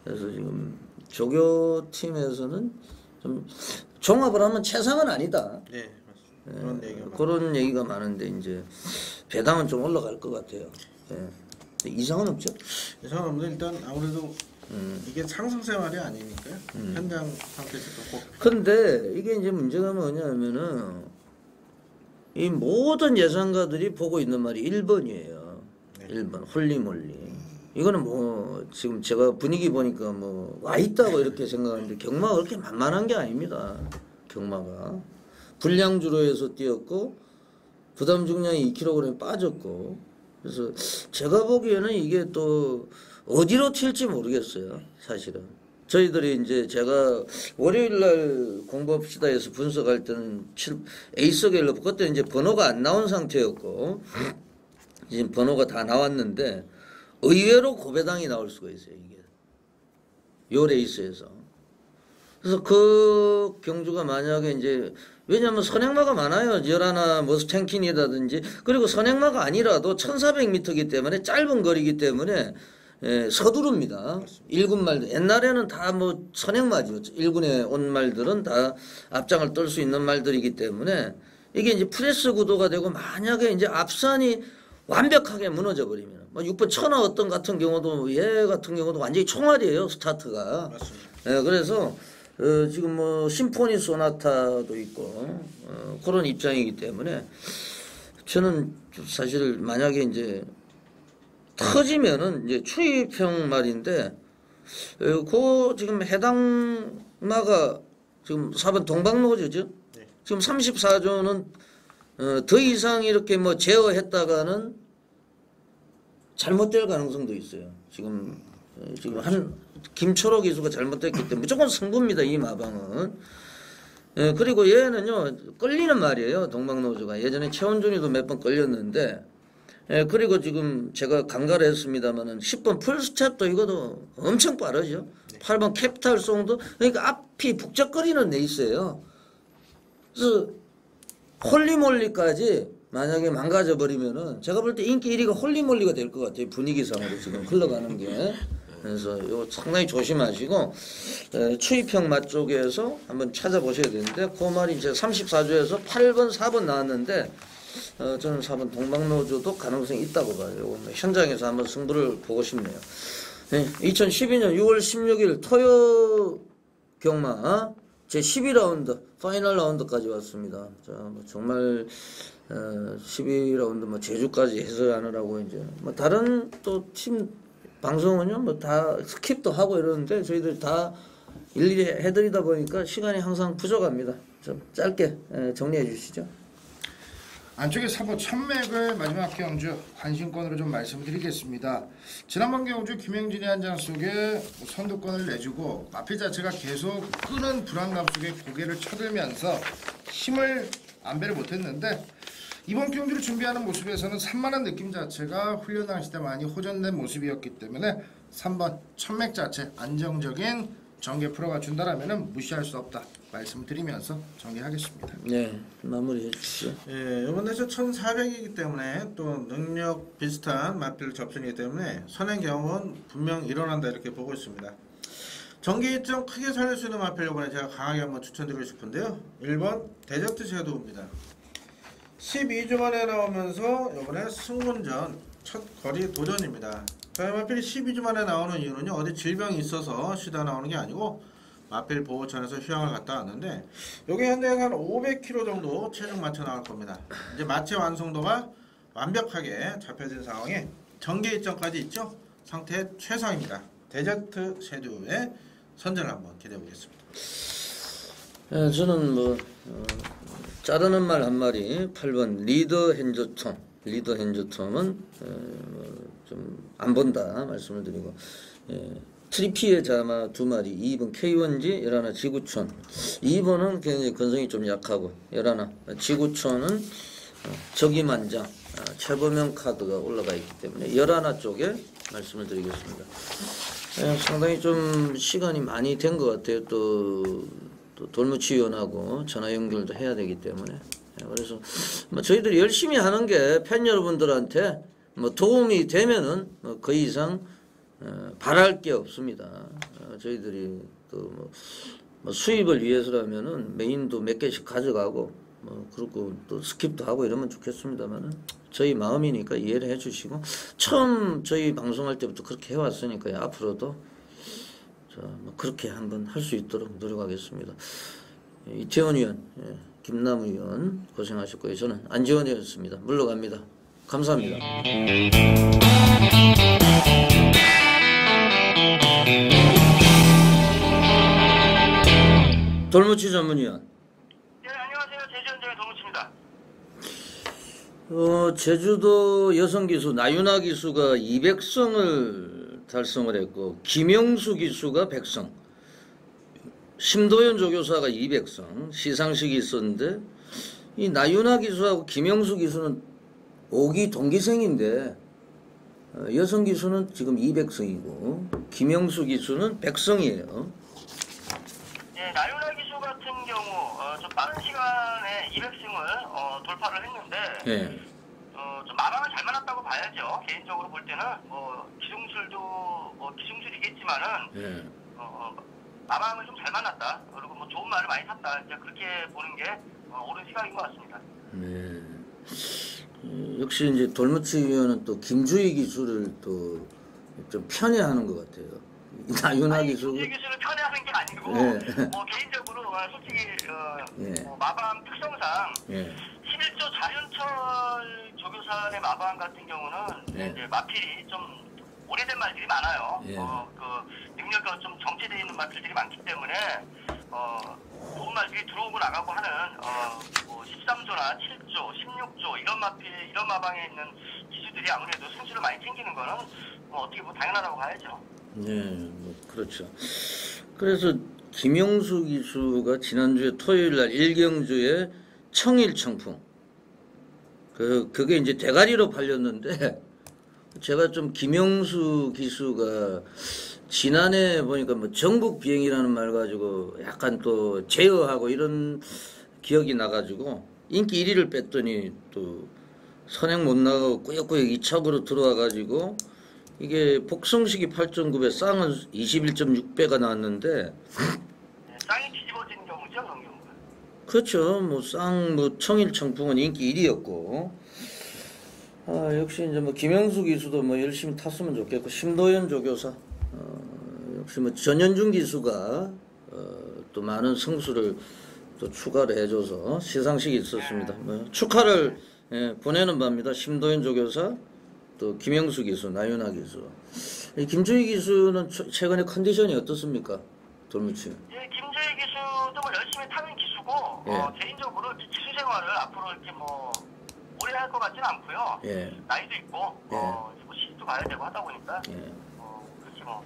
그래서 지금 조교팀에서는 좀 종합을 하면 최상은 아니다. 네, 맞습니다. 그런 얘기가 많은데 이제 배당은 좀 올라갈 것 같아요. 예. 이상은 없죠? 이상은 없는데 일단 아무래도 이게 상승세 말이 아니니까요. 현장 상태에서 꼭. 근데 이게 이제 문제가 뭐냐면은 이 모든 예상가들이 보고 있는 말이 1번이에요. 네. 1번 홀리몰리. 이거는 뭐 지금 제가 분위기 보니까 뭐 와 있다고 이렇게 생각하는데 경마가 그렇게 만만한 게 아닙니다. 경마가 불량주로 해서 뛰었고 부담 중량이 2kg 빠졌고 그래서 제가 보기에는 이게 또 어디로 튈지 모르겠어요. 사실은 저희들이 이제 제가 월요일날 공부합시다에서 분석할 때는 에이스 갤러프 그때 이제 번호가 안 나온 상태였고 지금 번호가 다 나왔는데 의외로 고배당이 나올 수가 있어요. 이게 요 레이스에서. 그래서 그 경주가 만약에 이제 왜냐하면 선행마가 많아요. 열하나 머스탱킨이라든지 그리고 선행마가 아니라도 1400m이기 때문에 짧은 거리이기 때문에 서두릅니다. 1군 말들 옛날에는 다 뭐 선행마죠. 1군에 온 말들은 다 앞장을 떨 수 있는 말들이기 때문에 이게 이제 프레스 구도가 되고 만약에 이제 앞산이 완벽하게 무너져 버리면 뭐 6번 천하 어떤 같은 경우도 얘 같은 경우도 완전히 총알이에요. 스타트가. 맞습니다. 그래서 지금 뭐 심포니 소나타도 있고 그런 입장이기 때문에 저는 사실 만약에 이제 터지면은 이제 추입형 말인데 그 지금 해당 마가 지금 4번 동방노조죠. 네. 지금 34조는 더 이상 이렇게 뭐 제어했다가는 잘못될 가능성도 있어요. 지금 한 김초록 기수가 잘못됐기 때문에 무조건 승부입니다. 이 마방은. 그리고 얘는요 끌리는 말이에요. 동방노조가 예전에 최원준이도 몇 번 끌렸는데. 그리고 지금 제가 간과를 했습니다만은 10번 풀스텝도 이것도 엄청 빠르죠. 8번 캐피탈송도 그러니까 앞이 북적거리는 레이스예요. 그래서 홀리몰리까지 만약에 망가져 버리면은 제가 볼 때 인기 1위가 홀리몰리가 될 것 같아요. 분위기상으로 지금 흘러가는 게. 그래서 이거 상당히 조심하시고 추이평 맛 쪽에서 한번 찾아보셔야 되는데 그 말이 이제 34조에서 8번, 4번 나왔는데 저는 4번 동방노조도 가능성이 있다고 봐요. 현장에서 한번 승부를 보고 싶네요. 네, 2012년 6월 16일 토요 경마 제 12라운드 파이널 라운드까지 왔습니다. 자, 뭐 정말 12라운드 뭐 제주까지 해설하느라고 이제 뭐 다른 또 팀 방송은요 뭐 다 스킵도 하고 이러는데 저희들 다 일일이 해드리다 보니까 시간이 항상 부족합니다. 좀 짧게 정리해 주시죠. 안쪽에 사보 천맥을 마지막 경주 관심권으로 좀 말씀드리겠습니다. 지난번 경주 김영진의 한 장 속에 선두권을 내주고 마필 자체가 계속 끄는 불안감 속에 고개를 쳐들면서 힘을 안배를 못했는데 이번 경주를 준비하는 모습에서는 산만한 느낌 자체가 훈련 당시 때 많이 호전된 모습이었기 때문에 3번 천맥 자체 안정적인 전개 풀어가 준다라면 무시할 수 없다 말씀을 드리면서 정리하겠습니다. 네, 마무리해 주시죠. 예, 이번 대회 1,400이기 때문에 또 능력 비슷한 마필 접전이기 때문에 선행 경험은 분명 일어난다 이렇게 보고 있습니다. 전기 일정 크게 살릴 수 있는 마필 이번에 제가 강하게 한번 추천드리고 싶은데요. 1번 데저트 섀도우입니다. 12주 만에 나오면서 이번에 승문전 첫 거리 도전입니다. 마필이 12주 만에 나오는 이유는요, 어디 질병이 있어서 쉬다 나오는 게 아니고 마필 보호천에서 휴양을 갔다 왔는데 여기 현대에서 한 500kg 정도 체중 맞춰 나올 겁니다. 이제 마체 완성도가 완벽하게 잡혀진 상황에 전개 일정까지 있죠. 상태 최상입니다. 데저트 섀도우의 선전을 한번 기대해 보겠습니다. 저는 뭐 자르는 말 한 마리 8번 리더 핸저톰. 리더 핸저톰은 좀 안 본다 말씀을 드리고 트리피의 자마 2마리 2번 K1G 11 지구촌 2번은 굉장히 건성이 좀 약하고 11 지구촌은 적임한장 최범용 카드가 올라가 있기 때문에 11 쪽에 말씀을 드리겠습니다. 상당히 좀 시간이 많이 된 것 같아요. 또 돌무치위원하고 전화 연결도 해야 되기 때문에 그래서 뭐 저희들이 열심히 하는 게 팬 여러분들한테 뭐 도움이 되면은 뭐 그 이상 바랄 게 없습니다. 저희들이 또 뭐 수입을 위해서라면은 메인도 몇 개씩 가져가고 뭐 그렇고 또 스킵도 하고 이러면 좋겠습니다만은 저희 마음이니까 이해를 해주시고 처음 저희 방송할 때부터 그렇게 해왔으니까요. 앞으로도 뭐 그렇게 한번 할 수 있도록 노력하겠습니다. 이태원 의원, 김남우 의원 고생하셨고요. 저는 안지원 의원이었습니다. 물러갑니다. 감사합니다. 돌무치 전문위원. 네, 안녕하세요. 제주현장의 돌무치입니다. 제주도 여성 기수 나윤아 기수가 200성을 달성을 했고 김영수 기수가 100성, 심도현 조교사가 200성 시상식이 있었는데 이 나윤아 기수하고 김영수 기수는 5기 동기생인데 여성 기수는 지금 200성이고 김영수 기수는 100성이에요. 네, 나윤아 기수 같은 경우 좀 빠른 시간에 200승을 돌파를 했는데 예. 좀 마방을 잘 만났다고 봐야죠. 개인적으로 볼 때는 기술도 기술이겠지만은 예. 마방을 좀 잘 만났다. 그리고 뭐 좋은 말을 많이 샀다. 이제 그렇게 보는 게 옳은 시각인 것 같습니다. 네. 역시 이제 돌무치 위원은 또 김주희 기술을 또 좀 편애하는 것 같아요. 나윤아 기술. 김주희 기술을 편애하는 게 아니고 네. 개인적으로 솔직히 예. 마방 특성상 예. 11조 자윤철 조교사의 마방 같은 경우는 예. 이제 마필이 좀 오래된 말들이 많아요. 예. 그 능력이 좀 정체되어 있는 마필들이 많기 때문에 좋은 말들이 들어오고 나가고 하는 뭐 13조나 7조, 16조 이런 마방에 있는 기수들이 아무래도 승수를 많이 챙기는 거는 뭐 어떻게 보면 당연하다고 봐야죠. 네, 뭐 그렇죠. 그래서 김영수 기수가 지난주에 토요일 날 일경주에 청일 청풍 그게 이제 대가리로 팔렸는데 제가 좀 김영수 기수가 지난해 보니까 뭐 전국 비행이라는 말 가지고 약간 또 제어하고 이런 기억이 나가지고 인기 1위를 뺐더니 또 선행 못 나가고 꾸역꾸역 2차으로 들어와가지고 이게 복성식이 8.9배 쌍은 21.6배가 나왔는데 네, 쌍이 뒤집어지는 경우죠, 그런 경우가. 그렇죠. 뭐 쌍 뭐 청일 청풍은 인기 1위였고 역시 이제 뭐 김영수 기수도 뭐 열심히 탔으면 좋겠고 심도현 조교사 역시 뭐 전현중 기수가 또 많은 승수를 또 추가를 해줘서 시상식이 있었습니다. 뭐 축하를 보내는 바입니다. 심도현 조교사 또 김영수 기수, 나윤아 기수. 이 김주희 기수는 최근에 컨디션이 어떻습니까? 돌무치. 예, 김주희 기수도 뭐 열심히 타는 기수고 예. 개인적으로 기수 생활을 앞으로 이렇게 뭐 오래 할 것 같지는 않고요. 예. 나이도 있고 예. 뭐 시집도 가야 되고 하다 보니까 예. 그렇게 뭐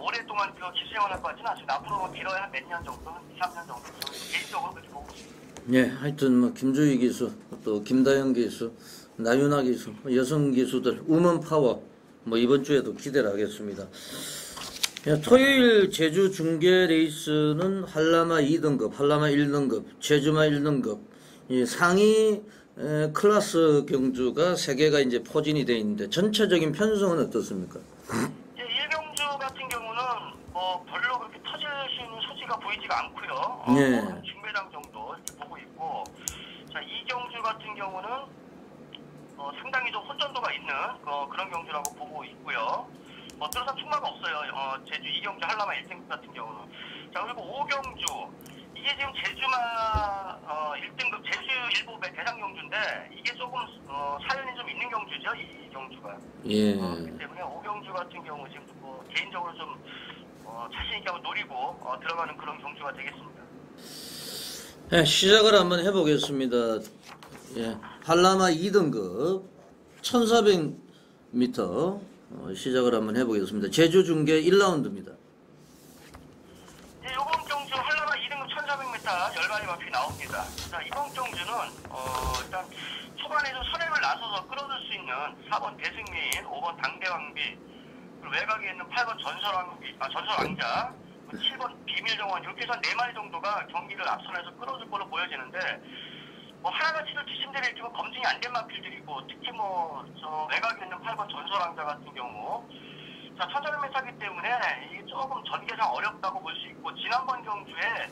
오랫동안 그 기수 생활 할 것 같지는 않습니다. 앞으로 뭐 길어야 한 몇 년 정도, 한 2, 3년 정도 개인적으로 그렇게 보고 있습니다. 예, 하여튼 뭐 김주희 기수, 또 김다영 기수, 나윤아 기수, 여성 기수들 우먼 파워 뭐 이번 주에도 기대를 하겠습니다. 토요일 제주 중계 레이스는 한라마 2등급, 한라마 1등급, 제주마 1등급 이 상위 클래스 경주가 3개가 이제 포진이 돼 있는데 전체적인 편성은 어떻습니까? 예, 일경주 같은 경우는 뭐 별로 그렇게 터질 수 있는 소지가 보이지가 않고요. 예. 한 중배당 정도 이렇게 보고 있고, 자 이경주 같은 경우는 상당히 좀 혼전도가 있는 그런 경주라고 보고 있고요. 뚜렷한 충마가 없어요. 제주 이경주 한라마 1등급 같은 경우는. 자 그리고 오경주 이게 지금 제주마 1등급 제주 일보배 대상 경주인데 이게 조금 사연이 좀 있는 경주죠, 이 경주가. 예. 그렇기 때문에 오경주 같은 경우 지금 뭐 개인적으로 좀 자신 있게 한번 노리고 들어가는 그런 경주가 되겠습니다. 예, 시작을 한번 해보겠습니다. 예, 한라마 2등급 1400m 시작을 한번 해보겠습니다. 제주 중계 1라운드입니다. 네, 이번 경주 한라마 2등급 1400m 열마리 마피 나옵니다. 자, 이번 경주는 일단 초반에 좀 선행을 나서서 끌어줄 수 있는 4번 대승민, 5번 당대왕비, 그리고 외곽에 있는 8번 전설왕자, 7번 비밀정원 이렇게 해서 4마리 정도가 경기를 앞선에서 끌어줄 걸로 보여지는데 하나같이도 뒷심대로 이렇게 검증이 안 된 마필들이고 특히 저 외곽에 있는 8번 전설왕자 같은 경우 자 1400m이기 때문에 이게 조금 전개상 어렵다고 볼 수 있고 지난번 경주에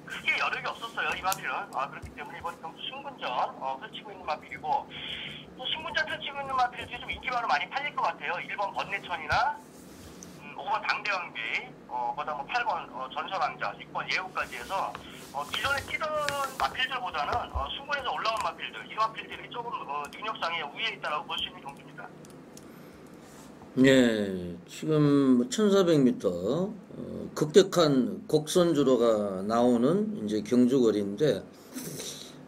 크게 여력이 없었어요 이 마필은. 그렇기 때문에 이번 경주 승군전 펼치고 있는 마필이고 또 승군전 펼치고 있는 마필들이 좀 인기바로 많이 팔릴 것 같아요. 1번 번내천이나 5번 당대왕비, 그다음 8번 전설왕자, 6번 예우까지 해서 기존에 뛰던 마필들보다는 승군에서 올라온 마필들, 이 마필들이 조금 능력상에 우위에 있다고 볼 수 있는 경주입니다. 네, 지금 1400m 급격한 곡선주로가 나오는 이제 경주거리인데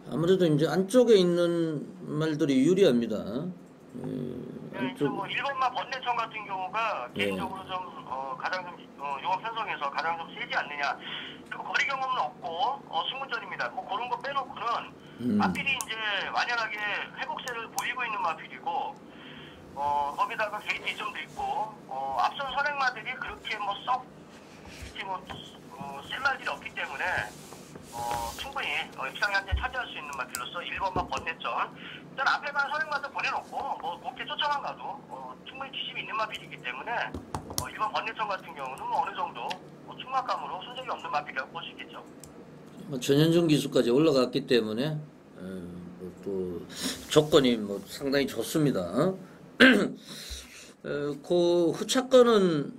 아무래도 이제 안쪽에 있는 말들이 유리합니다. 안쪽 1번마 번내천 같은 경우가 개인적으로 좀 가장 좀 용업 편성에서 가장 좀 세지 않느냐. 그리고 거리 경험은 없고 승문전입니다. 그런 거 빼놓고는 마필이 이제 완연하게 회복세를 보이고 있는 마필이고 거기다가 게이트 이점도 있고 앞선 선행마들이 그렇게 센 말들이 없기 때문에 충분히 입상에 한 대 차지할 수 있는 마필로서 1번마 번내천 일단 앞에 가는 선행마들 보내놓고 곱게 쫓아만 가도 충분히 지심이 있는 마필이기 때문에 1번 번내천 같은 경우는 어느 정도 충막감으로 손색이 없는 마필이라고 볼 수 있겠죠. 전현중 기수까지 올라갔기 때문에 또 조건이 상당히 좋습니다. 그 후차권은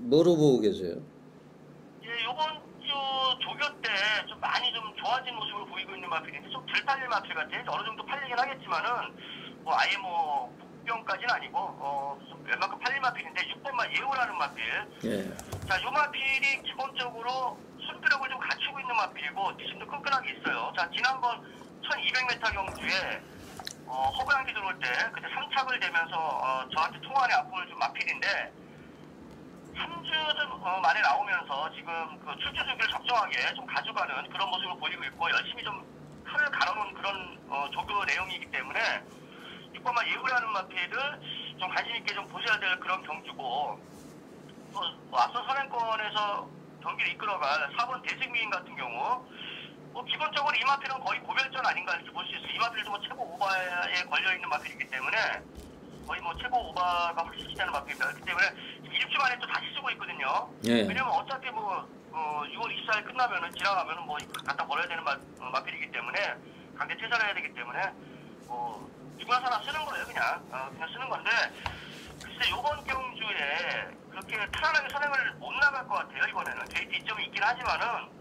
뭐로 보고 계세요? 예, 요번 주 조교 때 좀 많이 좀 좋아진 모습을 보이고 있는 마필인데 좀 덜 팔릴 마필 같아요. 어느 정도 팔리긴 하겠지만은 아예 복병까지는 아니고 웬만큼 팔릴 마필인데 6번만 예우라는 마필. 예. 자, 요 마필이 기본적으로 손드력을 좀 갖추고 있는 마필이고 뒷심도 끈끈하게 있어요. 자, 지난번 1200m 경주에 허브양기 들어올 때 그때 3착을 대면서 저한테 통안의 아픔을 준 마필인데 3주 만에 나오면서 지금 그 출주 주기를 적정하게 좀 가져가는 그런 모습을 보이고 있고 열심히 좀 칼을 갈아놓은 그런 조교 내용이기 때문에 6번만 예우라는 마필을 좀 관심 있게 좀 보셔야 될 그런 경주고 또 앞선 선행권에서 경기를 이끌어갈 4번 대승미인 같은 경우 뭐 기본적으로 이 마필은 거의 고별전 아닌가 이렇게 볼 수 있어요. 이 마필도 뭐 최고 오버에 걸려있는 마필이기 때문에 거의 뭐 최고 오버가 훨씬 시되는 마필입니다. 그렇기 때문에 1주 만에 또 다시 쓰고 있거든요. 예. 왜냐면 어차피 뭐 6월 24일 끝나면은 지나가면은 뭐 갖다 버려야 되는 마필이기 때문에 강제 퇴사를 해야 되기 때문에 누구나 살아 쓰는 거예요. 그냥 쓰는 건데 글쎄 요번 경주에 그렇게 편안하게 선행을 못 나갈 것 같아요. 이번에는 게이트 이점이 있긴 하지만은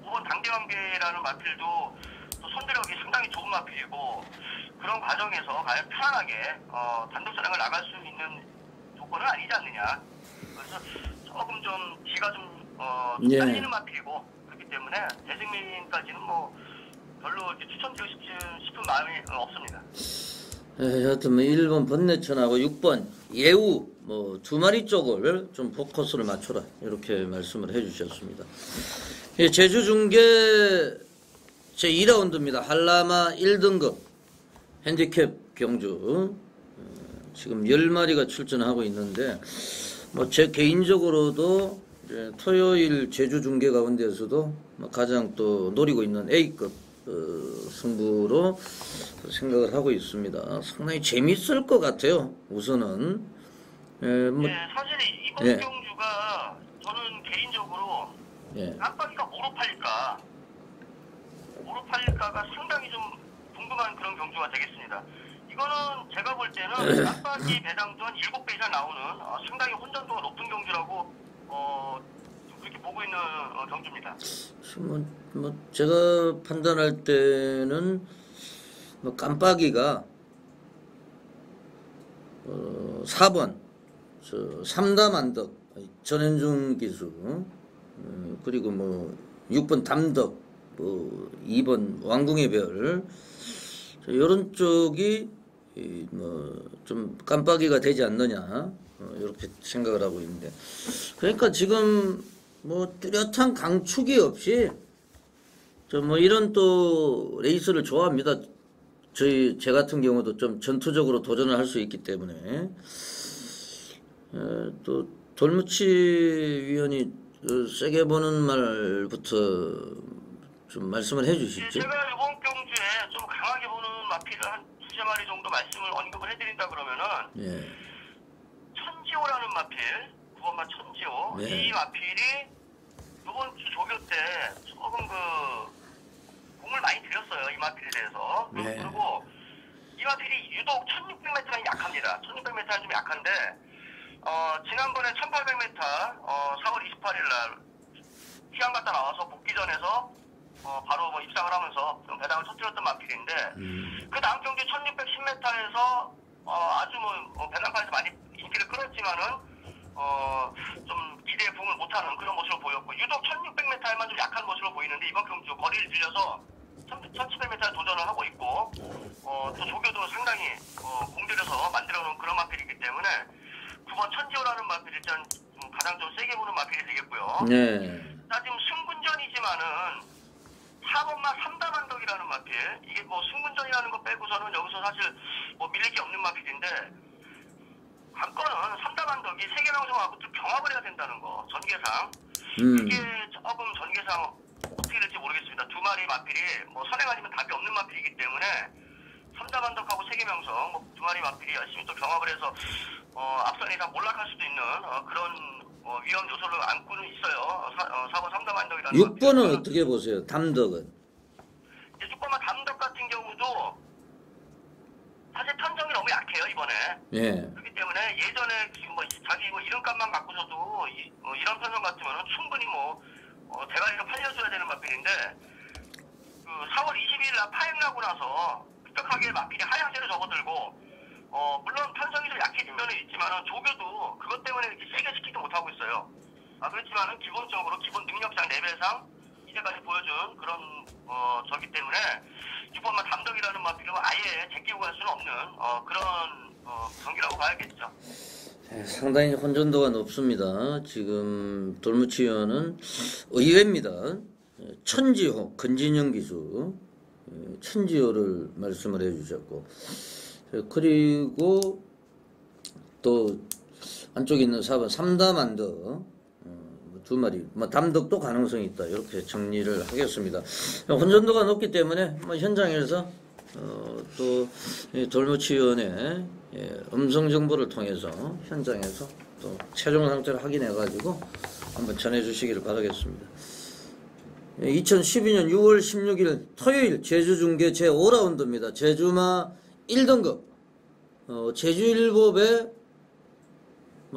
5번 당대관계라는 마필도 또 손대력이 상당히 좋은 마필이고 그런 과정에서 과연 편안하게 단독 선행을 나갈 수 있는 조건은 아니지 않느냐. 그래서 조금 좀 지가 좀 예. 딸리는 마필이고 그렇기 때문에 대승민까지는 뭐 별로 이렇게 추천드리고 싶은 마음이 없습니다. 하여튼 뭐 1번 번뇌천하고 6번 예우 뭐 두 마리 쪽을 좀 포커스를 맞춰라 이렇게 말씀을 해주셨습니다. 예, 제주 중계 제 2라운드입니다. 한라마 1등급 핸디캡 경주 지금 10마리가 출전하고 있는데 뭐 제 개인적으로도 이제 토요일 제주 중계 가운데에서도 뭐 가장 또 노리고 있는 A급 승부로 생각을 하고 있습니다. 상당히 재밌을 것 같아요. 우선은 사실 이번 예. 경주가 저는 개인적으로 예. 깜빡이가 뭐로 팔릴까가 상당히 좀 궁금한 그런 경주가 되겠습니다. 이거는 제가 볼 때는 깜빡이 배당도 한 7배 이상 나오는 상당히 혼전도가 높은 경주라고 그렇게 보고 있는 경주입니다. 뭐 제가 판단할 때는 뭐 깜빡이가 4번 삼담안덕 전현중 기수 그리고 뭐 6번 담덕 뭐 2번 왕궁의 별 이런 쪽이 뭐 좀 깜빡이가 되지 않느냐 이렇게 생각을 하고 있는데 그러니까 지금 뭐 뚜렷한 강축이 없이 뭐 이런 또 레이스를 좋아합니다. 제 같은 경우도 좀 전투적으로 도전을 할 수 있기 때문에 또 돌무치 위원이 세게 보는 말부터 좀 말씀을 해주시죠. 제가 이번 경주에 좀 강하게 보는 마필을 한 2-3마리 정도 말씀을 언급을 해드린다 그러면은 예. 천지호라는 마필 9번만 천지호 네. 이 마필이 이번 주 조교 때 조금 공을 많이 들였어요. 이 마필에 대해서. 네. 그리고 이 마필이 유독 1600m는 약합니다. 1600m는 좀 약한데 지난번에 1800m 4월 28일 날 시간 갔다 나와서 복귀전에서 바로 뭐 입상을 하면서 좀 배당을 터뜨렸던 마필인데 그 다음 경기 1610m에서 아주 뭐 배당판에서 많이 인기를 끌었지만은 좀 기대에 부응을 못하는 그런 모습을 보였고 유독 1600m에만 좀 약한 모습을 보이는데 이번 경주 거리를 들려서 1700m에 도전을 하고 있고 또 조교도 상당히 공들여서 만들어놓은 그런 마필이기 때문에 9번 천지호라는 마필이 일단 가장 좀 세게 보는 마필이 되겠고요. 네. 자 지금 승군전이지만은 4번만 삼담안덕이라는 마필 이게 뭐 승군전이라는 거 빼고서는 여기서 사실 뭐 밀릴 게 없는 마필인데 관건은 삼담안덕이 세계방송하고 좀 경합을 해야 된다는 거 전개상 이게 조금 전개상 어떻게 될지 모르겠습니다. 두 마리 마필이 뭐 선행 아니면 답이 없는 마필이기 때문에 삼담안덕하고 세계명성 뭐 두 마리 마필이 열심히 또 경합을 해서 앞선 이상 몰락할 수도 있는 그런 위험 요소를 안고는 있어요. 4번 삼담안덕이라는 6번은 어떻게 보세요? 담덕은? 6번만 담덕 같은 경우도 사실 편성이 너무 약해요 이번에. 예. 그렇기 때문에 예전에 지금 뭐 자기 뭐 이름값만 바꾸셔도 이런 편성 같으면 충분히 뭐 대가리로 팔려줘야 되는 마필인데 그 4월 20일 날 파행 나고 나서 급격하게 마필이 하향세를 접어들고 물론 편성이 좀 약해진 면은 있지만은 조교도 그것 때문에 이렇게 세게 시키지 못하고 있어요. 그렇지만은 기본적으로 기본 능력상 레벨상 이제까지 보여준 그런 저기 때문에 6번만 담덕이라는 마필로 아예 제끼고 갈 수는 없는 그런 경기라고 봐야겠죠. 네, 상당히 혼전도가 높습니다. 지금 돌무치위원은 의외입니다. 천지호, 건진영 기수, 천지호를 말씀을 해주셨고, 그리고 또 안쪽에 있는 4번 삼담안덕 두 마리, 담덕도 가능성이 있다, 이렇게 정리를 하겠습니다. 혼전도가 높기 때문에 현장에서 또 돌무치위원회 음성 정보를 통해서 현장에서 또 최종 상태를 확인해 가지고 한번 전해 주시기를 바라겠습니다. 2012년 6월 16일 토요일 제주중계 제5라운드입니다. 제주마 1등급 제주일보배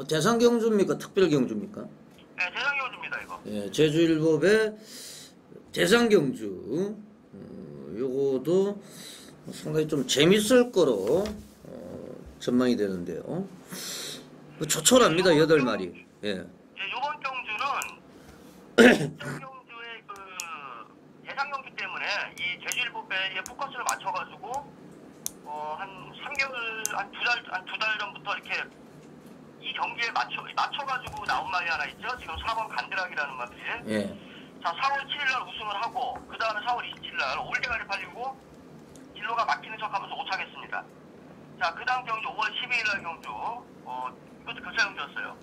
대상경주입니까? 특별경주입니까? 네, 대상경주입니다 이거. 예, 제주일보배 대상경주 요거도 상당히 좀 재밌을 거로 전망이 되는데요. 조촐합니다. 8마리. 예. 이번 경주는 경주의 그 예상 경주 때문에 이 제주일보배에 포커스를 맞춰가지고 한 3개월 한 두 달 전부터 이렇게 이 경기에 맞춰가지고 나온 말이 하나 있죠. 지금 4번 간드락이라는 말이. 예. 자, 4월 7일날 우승을 하고 그 다음에 4월 27일날 올대가리 팔리고 진로가 막히는 척하면서 오차겠습니다. 자, 그 다음 경주 5월 12일날 경주 이것도 교차 경주였어요.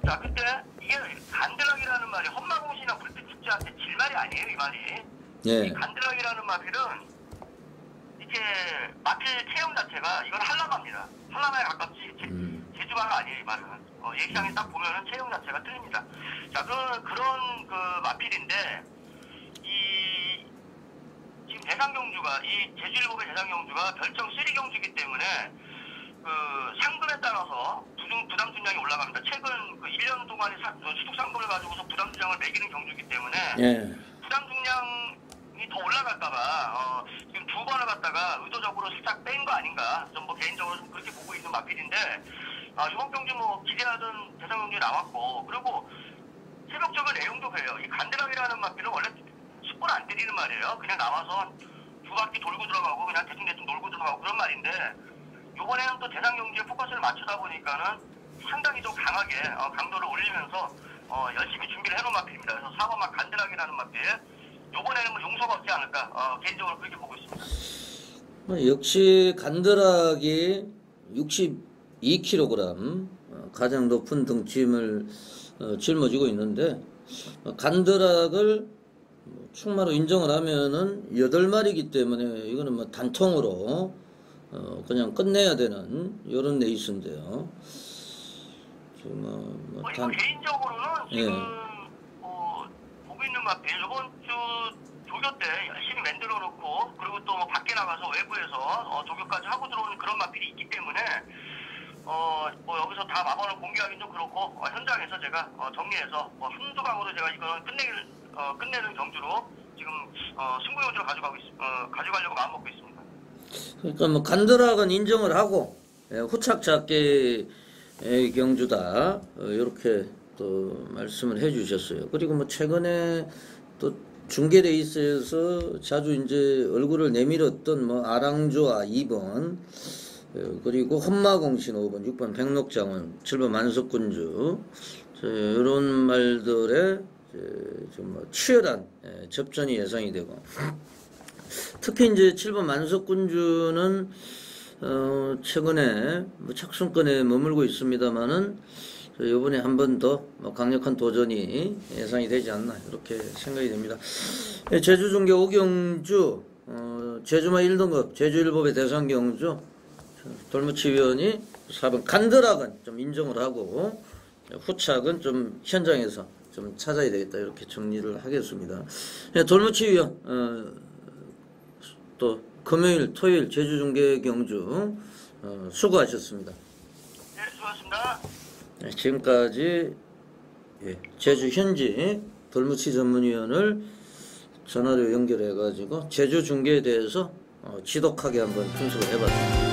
자, 그때 이게 간드락이라는 말이 험마공시나 불빛 축제한테 질 말이 아니에요, 이 말이. 예. 이 간드락이라는 마필은 이렇게 마필 체형 자체가 이건 한라마입니다. 한라마에 가깝지 제주마가 아니에요, 이 말은. 예시장에 딱 보면은 체형 자체가 틀립니다. 자, 그런 그 마필인데 지금 대상경주가 이 제주일보배 대상경주가 별정 3경주이기 때문에 그 상금에 따라서 부담 분량이 올라갑니다. 최근 그 1년 동안의 수득 상금을 가지고서 부담 분량을 매기는 경주이기 때문에 예. 부담 분량이 더 올라갈까봐 지금 2번을 갖다가 의도적으로 살짝 뺀 거 아닌가, 좀 뭐 개인적으로 좀 그렇게 보고 있는 마필인데 이번 경주 뭐 기대하던 대상 경주에 나왔고, 그리고 새벽적인 내용도 그래요. 이 간드락이라는 마필은 원래 10번 안 때리는 말이에요. 그냥 나와서 두 바퀴 돌고 들어가고 그냥 대충 놀고 들어가고 그런 말인데, 이번에는 또 대상 경주에 포커스를 맞추다 보니까는 상당히 좀 강하게 강도를 올리면서 열심히 준비를 해놓은 마필입니다. 그래서 4번 막 간드락이라는 마필, 이번에는 뭐 용서가 없지 않을까, 개인적으로 그렇게 보고 있습니다. 역시 간드락이 62kg 가장 높은 등짐을 짊어지고 있는데, 간드락을 충마로 인정을 하면은 8마리이기 때문에 이거는 뭐 단통으로 그냥 끝내야 되는 이런 레이스인데요. 이거 개인적으로는 지금 보고 있는 마필 이번 주 조교 때 열심히 만들어 놓고, 그리고 또 뭐 밖에 나가서 외부에서 조교까지 하고 들어오는 그런 마필이 있기 때문에 뭐 여기서 다 마번을 공개하기는 좀 그렇고, 현장에서 제가 정리해서 한두 방으로 제가 이거는 끝내는 경주로 지금 승부 경주로 가져가려고 마음 먹고 있습니다. 그러니까 뭐 간드락은 인정을 하고 후착잡기 경주다, 이렇게 또 말씀을 해주셨어요. 그리고 뭐 최근에 또 중계 레이스에서 자주 이제 얼굴을 내밀었던 뭐 아랑조아 2번, 그리고 험마공신 5번, 6번 백록장원, 7번 만석군주, 이런 말들에 좀 치열한 접전이 예상이 되고, 특히 이제 7번 만석군주는 최근에 뭐 착순권에 머물고 있습니다만은 이번에 한 번 더 강력한 도전이 예상이 되지 않나, 이렇게 생각이 됩니다. 제주중계 5경주 제주마 1등급 제주일보배 대상경주 돌무치위원이 4번 간드락은 좀 인정을 하고 후착은 좀 현장에서 좀 찾아야 되겠다, 이렇게 정리를 하겠습니다. 돌무치위원 또 금요일 토요일 제주중계 경주 수고하셨습니다. 네, 수고하셨습니다. 네, 지금까지 제주 현지 돌무치 전문위원을 전화로 연결해 가지고 제주 중계에 대해서 지독하게 한번 분석을 해봤습니다.